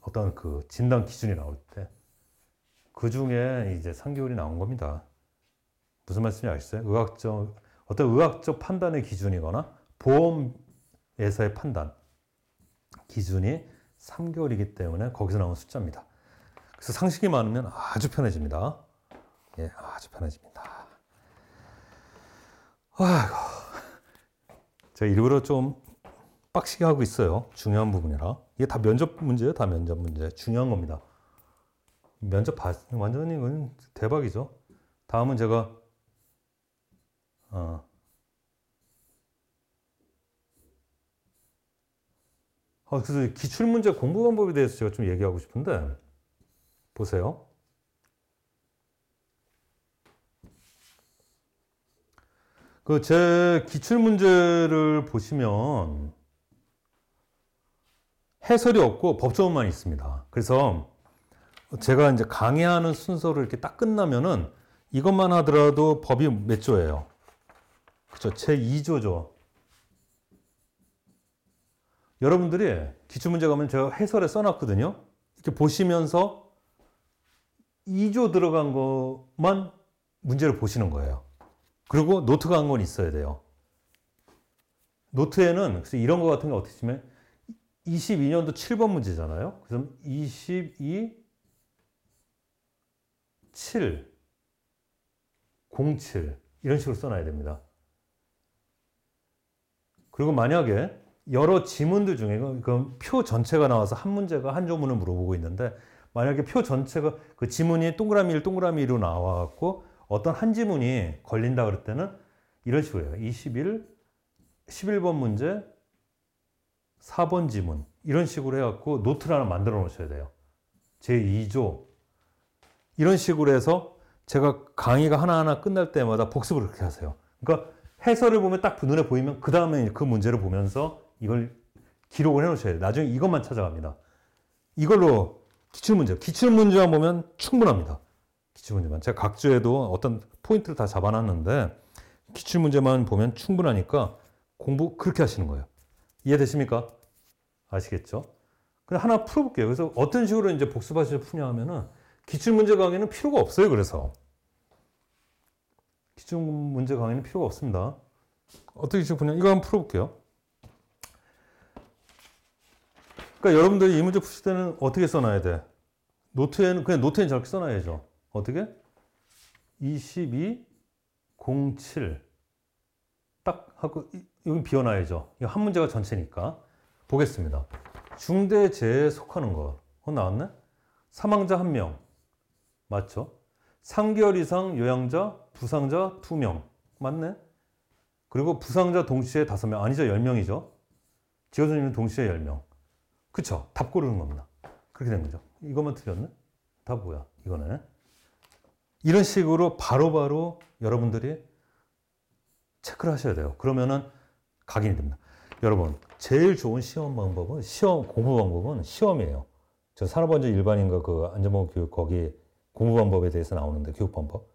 어떤 그 진단 기준이 나올 때 그 중에 이제 3개월이 나온 겁니다. 무슨 말씀인지 아시죠? 의학적 어떤 의학적 판단의 기준이거나 보험회사의 판단 기준이 3개월이기 때문에 거기서 나온 숫자입니다. 그래서 상식이 많으면 아주 편해집니다. 예, 아주 편해집니다. 아이고, 제가 일부러 좀 빡시게 하고 있어요. 중요한 부분이라. 이게 다 면접 문제예요. 다 면접 문제. 중요한 겁니다. 면접 완전히 이건 대박이죠. 다음은 제가 그래서 기출문제 공부 방법에 대해서 제가 좀 얘기하고 싶은데 보세요. 그 제 기출문제를 보시면 해설이 없고 법조문만 있습니다. 그래서 제가 이제 강의하는 순서를 이렇게 딱 끝나면은 이것만 하더라도 법이 몇 조예요? 그죠? 제2조죠. 여러분들이 기출문제 가면 제가 해설에 써놨거든요. 이렇게 보시면서 2조 들어간 것만 문제를 보시는 거예요. 그리고 노트가 한 건 있어야 돼요. 노트에는 그래서 이런 거 같은 거 어떻게 치면 22년도 7번 문제잖아요. 그래서 22, 7, 07 이런 식으로 써놔야 됩니다. 그리고 만약에 여러 지문들 중에 그 표 전체가 나와서 한 문제가 한 조문을 물어보고 있는데 만약에 표 전체가 그 지문이 동그라미 1, 동그라미 2로 나와갖고 어떤 한 지문이 걸린다 그럴 때는 이런 식으로 해요. 21, 11번 문제, 4번 지문 이런 식으로 해갖고 노트를 하나 만들어 놓으셔야 돼요. 제2조 이런 식으로 해서 제가 강의가 하나하나 끝날 때마다 복습을 그렇게 하세요. 그러니까 해설을 보면 딱 눈에 보이면 그 다음에 그 문제를 보면서 이걸 기록을 해 놓으셔야 돼요. 나중에 이것만 찾아갑니다. 이걸로 기출문제만 보면 충분합니다. 기출문제만. 제가 각 주에도 어떤 포인트를 다 잡아놨는데 기출문제만 보면 충분하니까 공부 그렇게 하시는 거예요. 이해되십니까? 아시겠죠? 그냥 하나 풀어볼게요. 그래서 어떤 식으로 이제 복습하셔서 푸냐 하면은 기출문제 강의는 필요가 없어요. 그래서 기출문제 강의는 필요가 없습니다. 어떻게 푸냐? 이거 한번 풀어볼게요. 그러니까 여러분들이 이 문제 푸실 때는 어떻게 써놔야 돼? 노트에는 저렇게 써놔야죠. 어떻게? 22, 07 딱 하고 여기 비워놔야죠. 이거 한 문제가 전체니까. 보겠습니다. 중대재해에 속하는 거. 나왔네? 사망자 1명. 맞죠? 3개월 이상 요양자, 부상자 2명. 맞네? 그리고 부상자 동시에 5명. 아니죠. 10명이죠. 지어주는 동시에 10명. 그쵸? 답 고르는 겁니다. 그렇게 된 거죠. 이것만 틀렸네? 답 뭐야? 이거네. 이런 식으로 바로바로 여러분들이 체크를 하셔야 돼요. 그러면은 각인이 됩니다. 여러분, 제일 좋은 공부 방법은 시험이에요. 저 산업안전 일반인과 그 안전보건 교육 거기 공부 방법에 대해서 나오는데 교육 방법.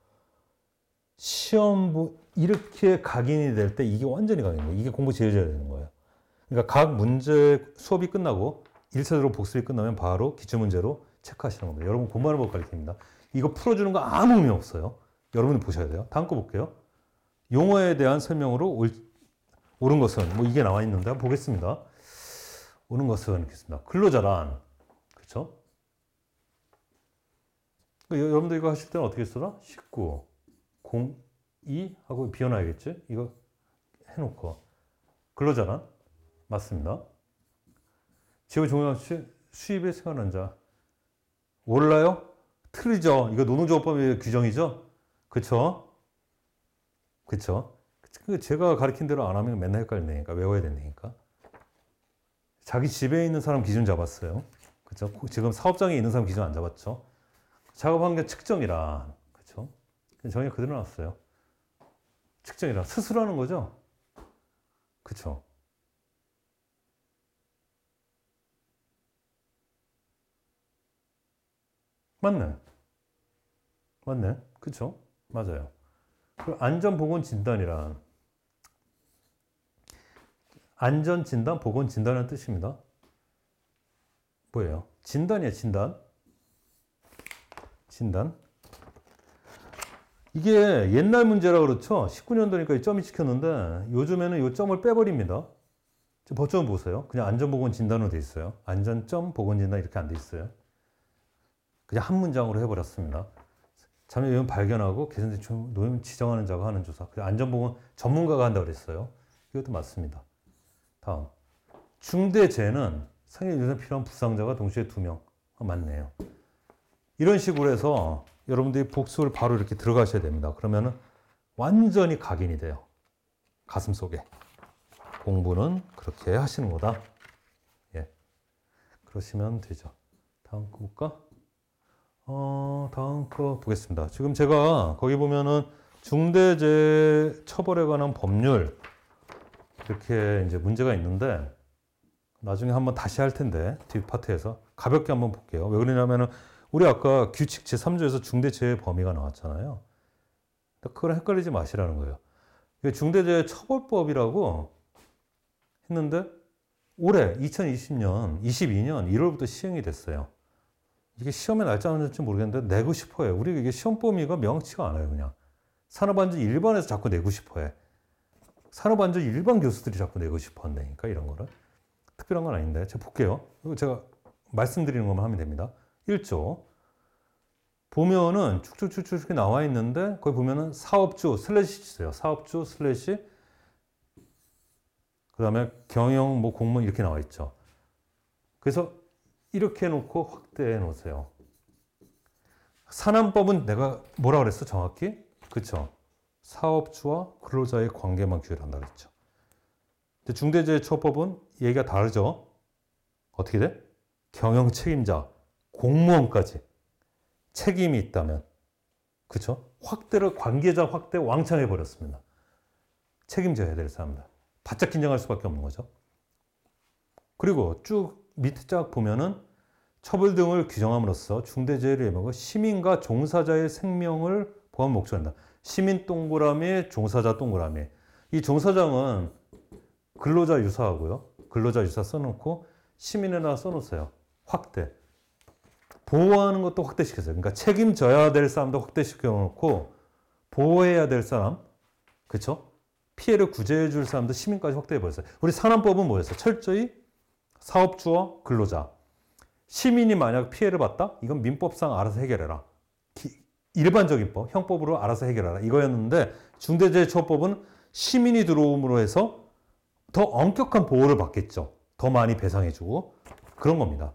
이렇게 각인이 될 때 이게 완전히 각인돼요. 이게 공부 제일 잘해야 되는 거예요. 그러니까 각 문제 수업이 끝나고 1차적으로 복습이 끝나면 바로 기출문제로 체크하시는 겁니다. 여러분 공부하는 법 가르칩니다. 이거 풀어주는 거 아무 의미 없어요. 여러분이 보셔야 돼요. 다음 거 볼게요. 용어에 대한 설명으로 옳은 것은 뭐 이게 나와 있는데 한번 보겠습니다. 옳은 것은 이렇게 습니다. 근로자란 그렇죠? 그러니까 여러분들 이거 하실 때는 어떻게 써라? 19, 02 하고 비워놔야겠지? 이거 해놓고 근로자란 맞습니다. 지역 종료학시 수입에 생활한 자 몰라요? 틀리죠. 이거 노동조합법의 규정이죠. 그쵸? 그쵸? 제가 가르친 대로 안 하면 맨날 헷갈린다니까. 외워야 된다니까. 자기 집에 있는 사람 기준 잡았어요. 그쵸? 지금 사업장에 있는 사람 기준 안 잡았죠. 작업한 게 측정이란. 그쵸? 정의가 그대로 나왔어요. 측정이란. 스스로 하는 거죠? 그쵸? 맞네. 그쵸? 맞아요. 안전보건진단이란 안전진단, 보건진단이라는 뜻입니다. 뭐예요? 진단이에요, 진단. 이게 옛날 문제라 그렇죠. 19년도니까 이 점이 찍혔는데 요즘에는 이 점을 빼버립니다. 법조문 보세요. 그냥 안전보건진단으로 돼 있어요. 안전점 보건진단 이렇게 안 돼 있어요. 그냥 한 문장으로 해버렸습니다. 자녀 요인 발견하고 개선된 노인 지정하는 자가 하는 조사. 안전보건 전문가가 한다고 그랬어요. 이것도 맞습니다. 다음. 중대재해는 상해 유산 필요한 부상자가 동시에 2명. 맞네요. 이런 식으로 해서 여러분들이 복수를 바로 이렇게 들어가셔야 됩니다. 그러면은 완전히 각인이 돼요. 가슴 속에. 공부는 그렇게 하시는 거다. 예. 그러시면 되죠. 다음 거 볼까? 다음 거 보겠습니다. 지금 제가 거기 보면은 중대재해 처벌에 관한 법률 이렇게 이제 문제가 있는데 나중에 한번 다시 할 텐데 뒷파트에서 가볍게 한번 볼게요. 왜 그러냐면은 우리 아까 규칙 제3조에서 중대재해 범위가 나왔잖아요. 그거랑 헷갈리지 마시라는 거예요. 이게 중대재해 처벌법이라고 했는데 올해 2020년, 22년 1월부터 시행이 됐어요. 이게 시험에 날짜는 될지 모르겠는데 내고 싶어요. 우리 이게 시험 범위가 명확치가 않아요. 그냥 산업안전 일반에서 자꾸 내고 싶어해. 산업안전 일반 교수들이 자꾸 내고 싶어 한다니까 이런 거를. 특별한 건 아닌데 제가 볼게요. 이거 제가 말씀드리는 것만 하면 됩니다. 1조 보면은 쭉쭉쭉쭉 나와 있는데 거기 보면은 사업주 슬래시 있어요. 사업주 슬래시 그 다음에 경영 뭐 공무원 이렇게 나와 있죠. 그래서 이렇게 해놓고 확대해 놓으세요. 산안법은 내가 뭐라 그랬어 정확히? 그쵸? 사업주와 근로자의 관계만 규율한다 그랬죠. 근데 중대재해처벌법은 얘기가 다르죠. 어떻게 돼? 경영 책임자, 공무원까지 책임이 있다면, 그쵸? 확대를 관계자 확대 왕창 해버렸습니다. 책임져야 될 사람들. 바짝 긴장할 수밖에 없는 거죠. 그리고 쭉 밑에 쫙 보면은 처벌 등을 규정함으로써 중대재해를 예방하고 시민과 종사자의 생명을 보호하는 목적을 한다. 시민 동그라미, 종사자 동그라미. 이 종사장은 근로자 유사하고요. 근로자 유사 써놓고 시민에나 써놓으세요. 확대. 보호하는 것도 확대시켰어요. 그러니까 책임져야 될 사람도 확대시켜놓고 보호해야 될 사람, 그렇죠? 피해를 구제해 줄 사람도 시민까지 확대해버렸어요. 우리 산안법은 뭐였어요? 철저히 사업주와 근로자. 시민이 만약 피해를 봤다? 이건 민법상 알아서 해결해라. 일반적인 법, 형법으로 알아서 해결하라. 이거였는데 중대재해처벌법은 시민이 들어옴으로 해서 더 엄격한 보호를 받겠죠. 더 많이 배상해주고 그런 겁니다.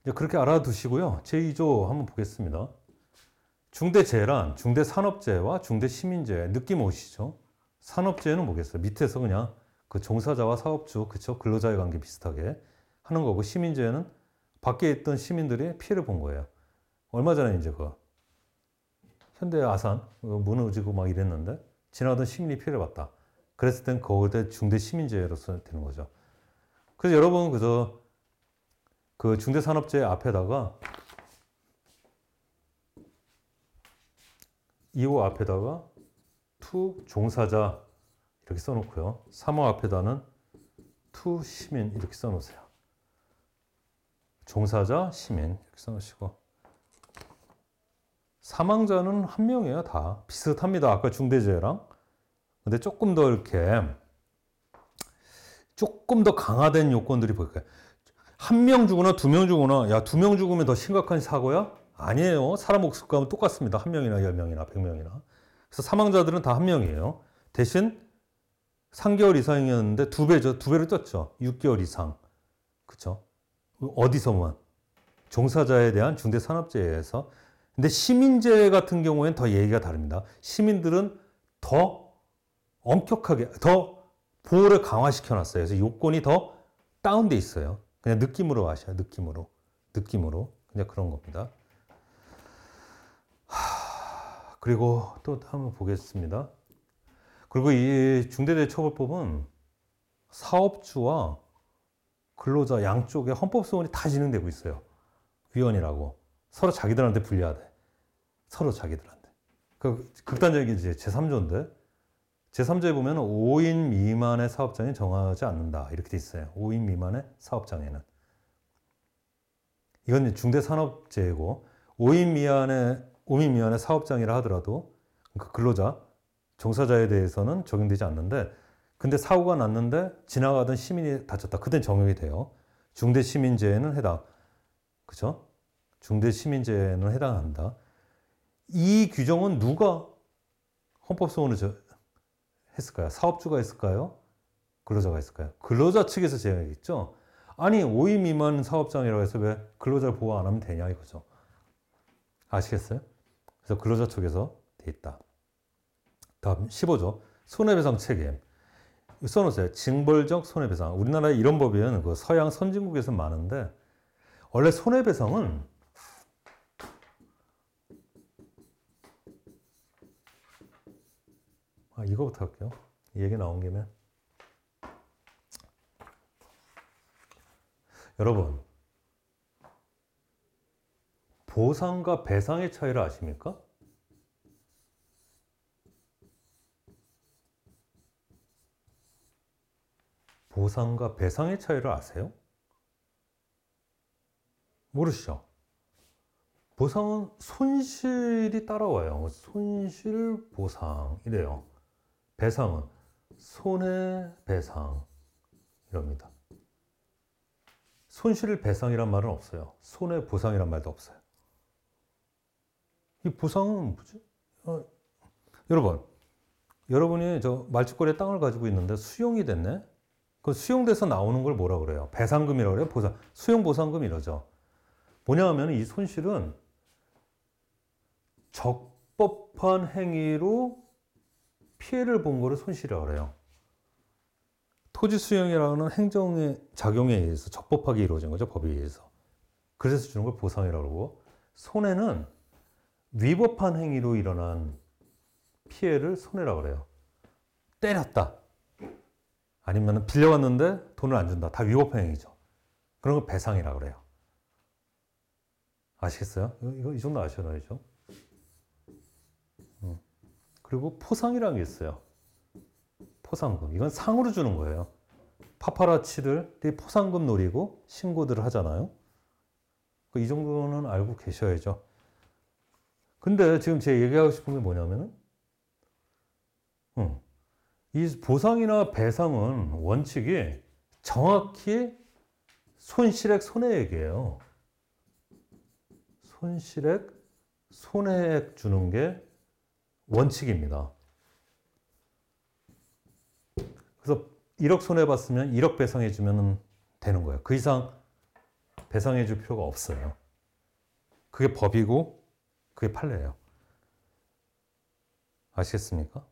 이제 그렇게 알아두시고요. 제2조 한번 보겠습니다. 중대재해란 중대산업재해와 중대시민재해 느낌 오시죠? 산업재해는 뭐겠어요? 밑에서 그냥 그 종사자와 사업주, 그쵸? 근로자의 관계 비슷하게 하는 거고 시민재해는 밖에 있던 시민들이 피해를 본 거예요. 얼마 전에 이제 그 현대 아산 무너지고 막 이랬는데 지나가던 시민이 피해를 봤다. 그랬을 땐 거기에 중대시민재해로서 되는 거죠. 그래서 여러분 그저 그 중대산업재해 앞에다가 2호 앞에다가 투 종사자 이렇게 써놓고요. 3호 앞에다는 투 시민 이렇게 써놓으세요. 종사자, 시민 이렇게 써놓으시고 사망자는 한 명이에요. 다 비슷합니다. 아까 중대재해랑. 근데 조금 더 이렇게 조금 더 강화된 요건들이 보일까요? 한 명 죽거나 2명 죽거나 야 2명 죽으면 더 심각한 사고야? 아니에요. 사람 목숨값은 똑같습니다. 1명이나 10명이나 100명이나. 그래서 사망자들은 다 1명이에요. 대신 3개월 이상이었는데 2배죠. 2배로 떴죠. 6개월 이상. 그쵸? 어디서만? 종사자에 대한 중대산업재해에서. 근데 시민재해 같은 경우에는 더 얘기가 다릅니다. 시민들은 더 엄격하게, 더 보호를 강화시켜놨어요. 그래서 요건이 더 다운돼 있어요. 그냥 느낌으로 아셔요. 느낌으로. 그냥 그런 겁니다. 그리고 또 한번 보겠습니다. 그리고 이 중대재해처벌법은 사업주와 근로자 양쪽에 헌법소원이 다 진행되고 있어요. 위원이라고. 서로 자기들한테 불리하대. 서로 자기들한테. 그 극단적인 게 이제 제3조인데 제3조에 보면 5인 미만의 사업장에 정하지 않는다. 이렇게 돼 있어요. 5인 미만의 사업장에는. 이건 중대산업재해고 5인 미만의 5인 미만의 사업장이라 하더라도 그 근로자, 종사자에 대해서는 적용되지 않는데 근데 사고가 났는데 지나가던 시민이 다쳤다. 그땐 적용이 돼요. 중대시민재해는 해당. 그죠? 중대시민재해는 해당한다. 이 규정은 누가 헌법소원을 했을까요? 사업주가 했을까요? 근로자가 했을까요? 근로자 측에서 제정했겠죠? 아니 5인 미만 사업장이라고 해서 왜 근로자를 보호 안 하면 되냐 이거죠. 아시겠어요? 그래서 근로자 쪽에서 돼 있다. 다음 15조 손해배상 책임. 써놓으세요. 징벌적 손해배상. 우리나라에 이런 법은 그 서양 선진국에서 많은데 원래 손해배상은 이거부터 할게요. 이 얘기 나온 김에 여러분 보상과 배상의 차이를 아십니까? 보상과 배상의 차이를 아세요? 모르시죠? 보상은 손실이 따라와요. 손실보상이래요. 배상은 손해배상 이럽니다. 손실배상이란 말은 없어요. 손해보상이란 말도 없어요. 이 보상은 뭐지? 여러분이 저 말죽거리에 땅을 가지고 있는데 수용이 됐네? 그 수용돼서 나오는 걸 뭐라 그래요? 배상금이라고 그래요? 수용보상금 이러죠. 뭐냐 하면 이 손실은 적법한 행위로 피해를 본 거를 손실이라고 그래요. 토지 수용이라는 행정의 작용에 의해서 적법하게 이루어진 거죠. 법에 의해서. 그래서 주는 걸 보상이라고 그러고 손해는 위법한 행위로 일어난 피해를 손해라고 그래요. 때렸다. 아니면 빌려갔는데 돈을 안 준다. 다 위법한 행위죠. 그런 걸 배상이라고 그래요. 아시겠어요? 이거 이 정도 아셔야죠. 그리고 포상이라는 게 있어요. 포상금. 이건 상으로 주는 거예요. 파파라치들이 포상금 노리고 신고들을 하잖아요. 이 정도는 알고 계셔야죠. 근데 지금 제가 얘기하고 싶은 게 뭐냐면은, 이 보상이나 배상은 원칙이 정확히 손실액 손해액이에요. 손실액 손해액 주는 게 원칙입니다. 그래서 1억 손해봤으면 1억 배상해주면 되는 거예요. 그 이상 배상해줄 필요가 없어요. 그게 법이고 그게 판례예요. 아시겠습니까?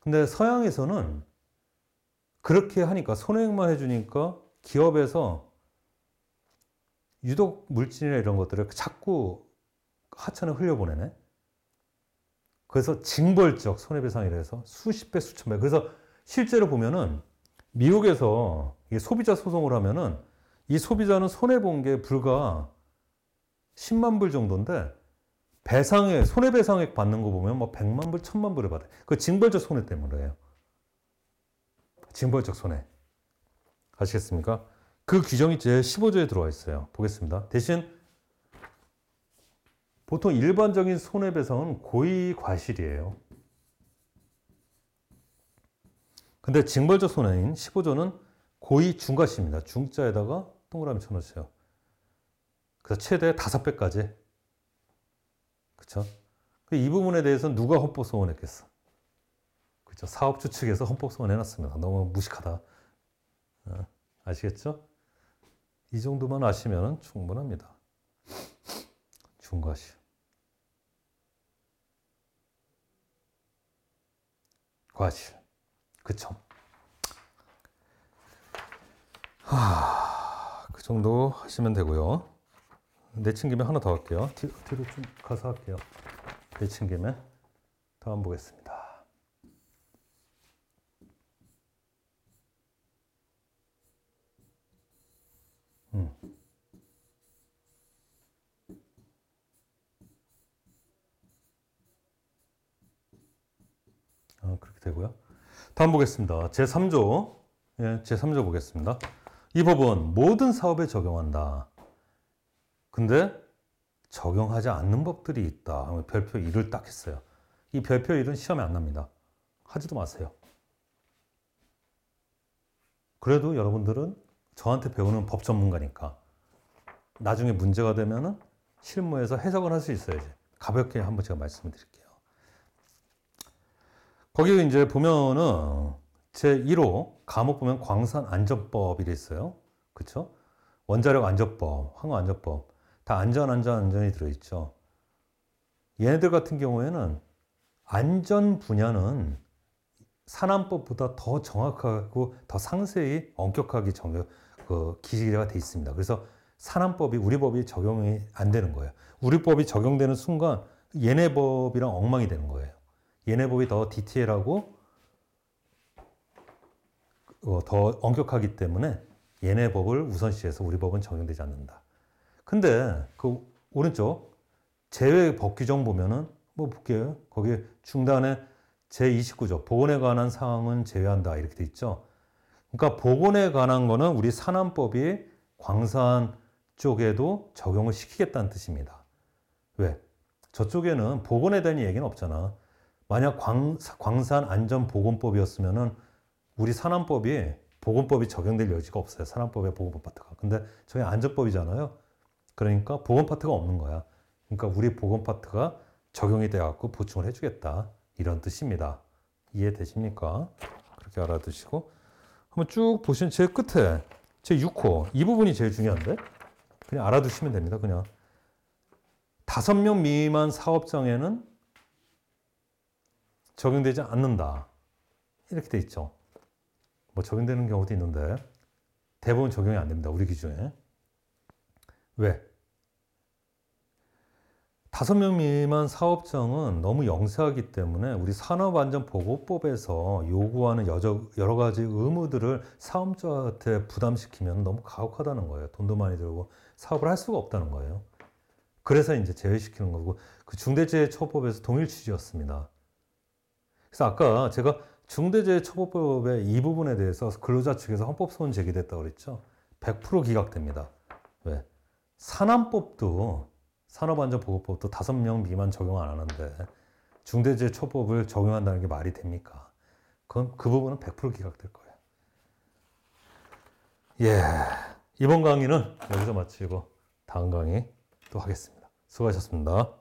근데 서양에서는 그렇게 하니까 손해액만 해주니까 기업에서 유독 물질이나 이런 것들을 자꾸 하찮게 흘려보내네. 그래서 징벌적 손해배상이라 해서 수십 배, 수천 배. 그래서 실제로 보면은 미국에서 소비자 소송을 하면은 이 소비자는 손해본 게 불과 10만 불 정도인데 손해배상액 받는 거 보면 뭐 100만 불, 1000만 불을 받아요. 그 징벌적 손해 때문에요. 징벌적 손해. 아시겠습니까? 그 규정이 제 15조에 들어와 있어요. 보겠습니다. 대신 보통 일반적인 손해배상은 고의 과실이에요. 근데 징벌적 손해인 15조는 고의 중과실입니다. 중자에다가 동그라미 쳐놓으세요. 그래서 최대 5배까지. 그렇죠? 이 부분에 대해서 누가 헌법소원했겠어? 그렇죠? 사업주 측에서 헌법소원 해놨습니다. 너무 무식하다. 아시겠죠? 이 정도만 아시면 충분합니다. 중과실. 과실. 그쵸? 그 정도 하시면 되고요. 내친 김에 하나 더 할게요. 뒤로 좀 가서 할게요. 내친 김에 다음 보겠습니다. 그렇게 되고요. 다음 보겠습니다. 제3조. 예, 제3조 보겠습니다. 이 법은 모든 사업에 적용한다. 근데 적용하지 않는 법들이 있다. 별표 1을 딱 했어요. 이 별표 1은 시험에 안 납니다. 하지도 마세요. 그래도 여러분들은 저한테 배우는 법 전문가니까 나중에 문제가 되면은 실무에서 해석을 할 수 있어야지. 가볍게 한번 제가 말씀을 드릴게요. 거기 이제 보면은 제1호 과목 보면 광산안전법이 돼 있어요. 그쵸? 원자력 안전법, 항공 안전법 다 안전이 들어있죠. 얘네들 같은 경우에는 안전 분야는 산안법보다 더 정확하고 더 상세히 엄격하게 기재가 돼 있습니다. 그래서 산안법이 우리 법이 적용이 안 되는 거예요. 우리 법이 적용되는 순간 얘네 법이랑 엉망이 되는 거예요. 얘네 법이 더 디테일하고 더 엄격하기 때문에 얘네 법을 우선시해서 우리 법은 적용되지 않는다. 근데 그 오른쪽 제외 법 규정 보면은 뭐 볼게요. 거기 중단에 제29조 보건에 관한 사항은 제외한다 이렇게 돼 있죠. 그러니까 보건에 관한 거는 우리 산안법이 광산 쪽에도 적용을 시키겠다는 뜻입니다. 왜? 저쪽에는 보건에 대한 얘기는 없잖아. 만약 광산안전보건법이었으면은 우리 산안법이 보건법이 적용될 여지가 없어요. 산안법의 보건법 파트가. 근데 저희 안전법이잖아요. 그러니까 보건 파트가 없는 거야. 그러니까 우리 보건 파트가 적용이 돼갖고 보충을 해주겠다. 이런 뜻입니다. 이해되십니까? 그렇게 알아두시고 한번 쭉 보시면 제일 끝에 제 6호 이 부분이 제일 중요한데 그냥 알아두시면 됩니다. 그냥 5명 미만 사업장에는 적용되지 않는다. 이렇게 돼 있죠. 뭐 적용되는 경우도 있는데 대부분 적용이 안 됩니다. 우리 기준에. 왜? 5명 미만 사업장은 너무 영세하기 때문에 우리 산업안전보건법에서 요구하는 여러 가지 의무들을 사업자한테 부담시키면 너무 가혹하다는 거예요. 돈도 많이 들고 사업을 할 수가 없다는 거예요. 그래서 이제 제외시키는 거고 그 중대재해처벌법에서 동일 취지였습니다. 그래서 아까 제가 중대재해처벌법의 이 부분에 대해서 근로자 측에서 헌법소원 제기됐다고 그랬죠. 100% 기각됩니다. 왜? 산업안전보건법도 5명 미만 적용 안 하는데 중대재해처벌법을 적용한다는 게 말이 됩니까? 그 부분은 100% 기각될 거예요. 예, 이번 강의는 여기서 마치고 다음 강의 또 하겠습니다. 수고하셨습니다.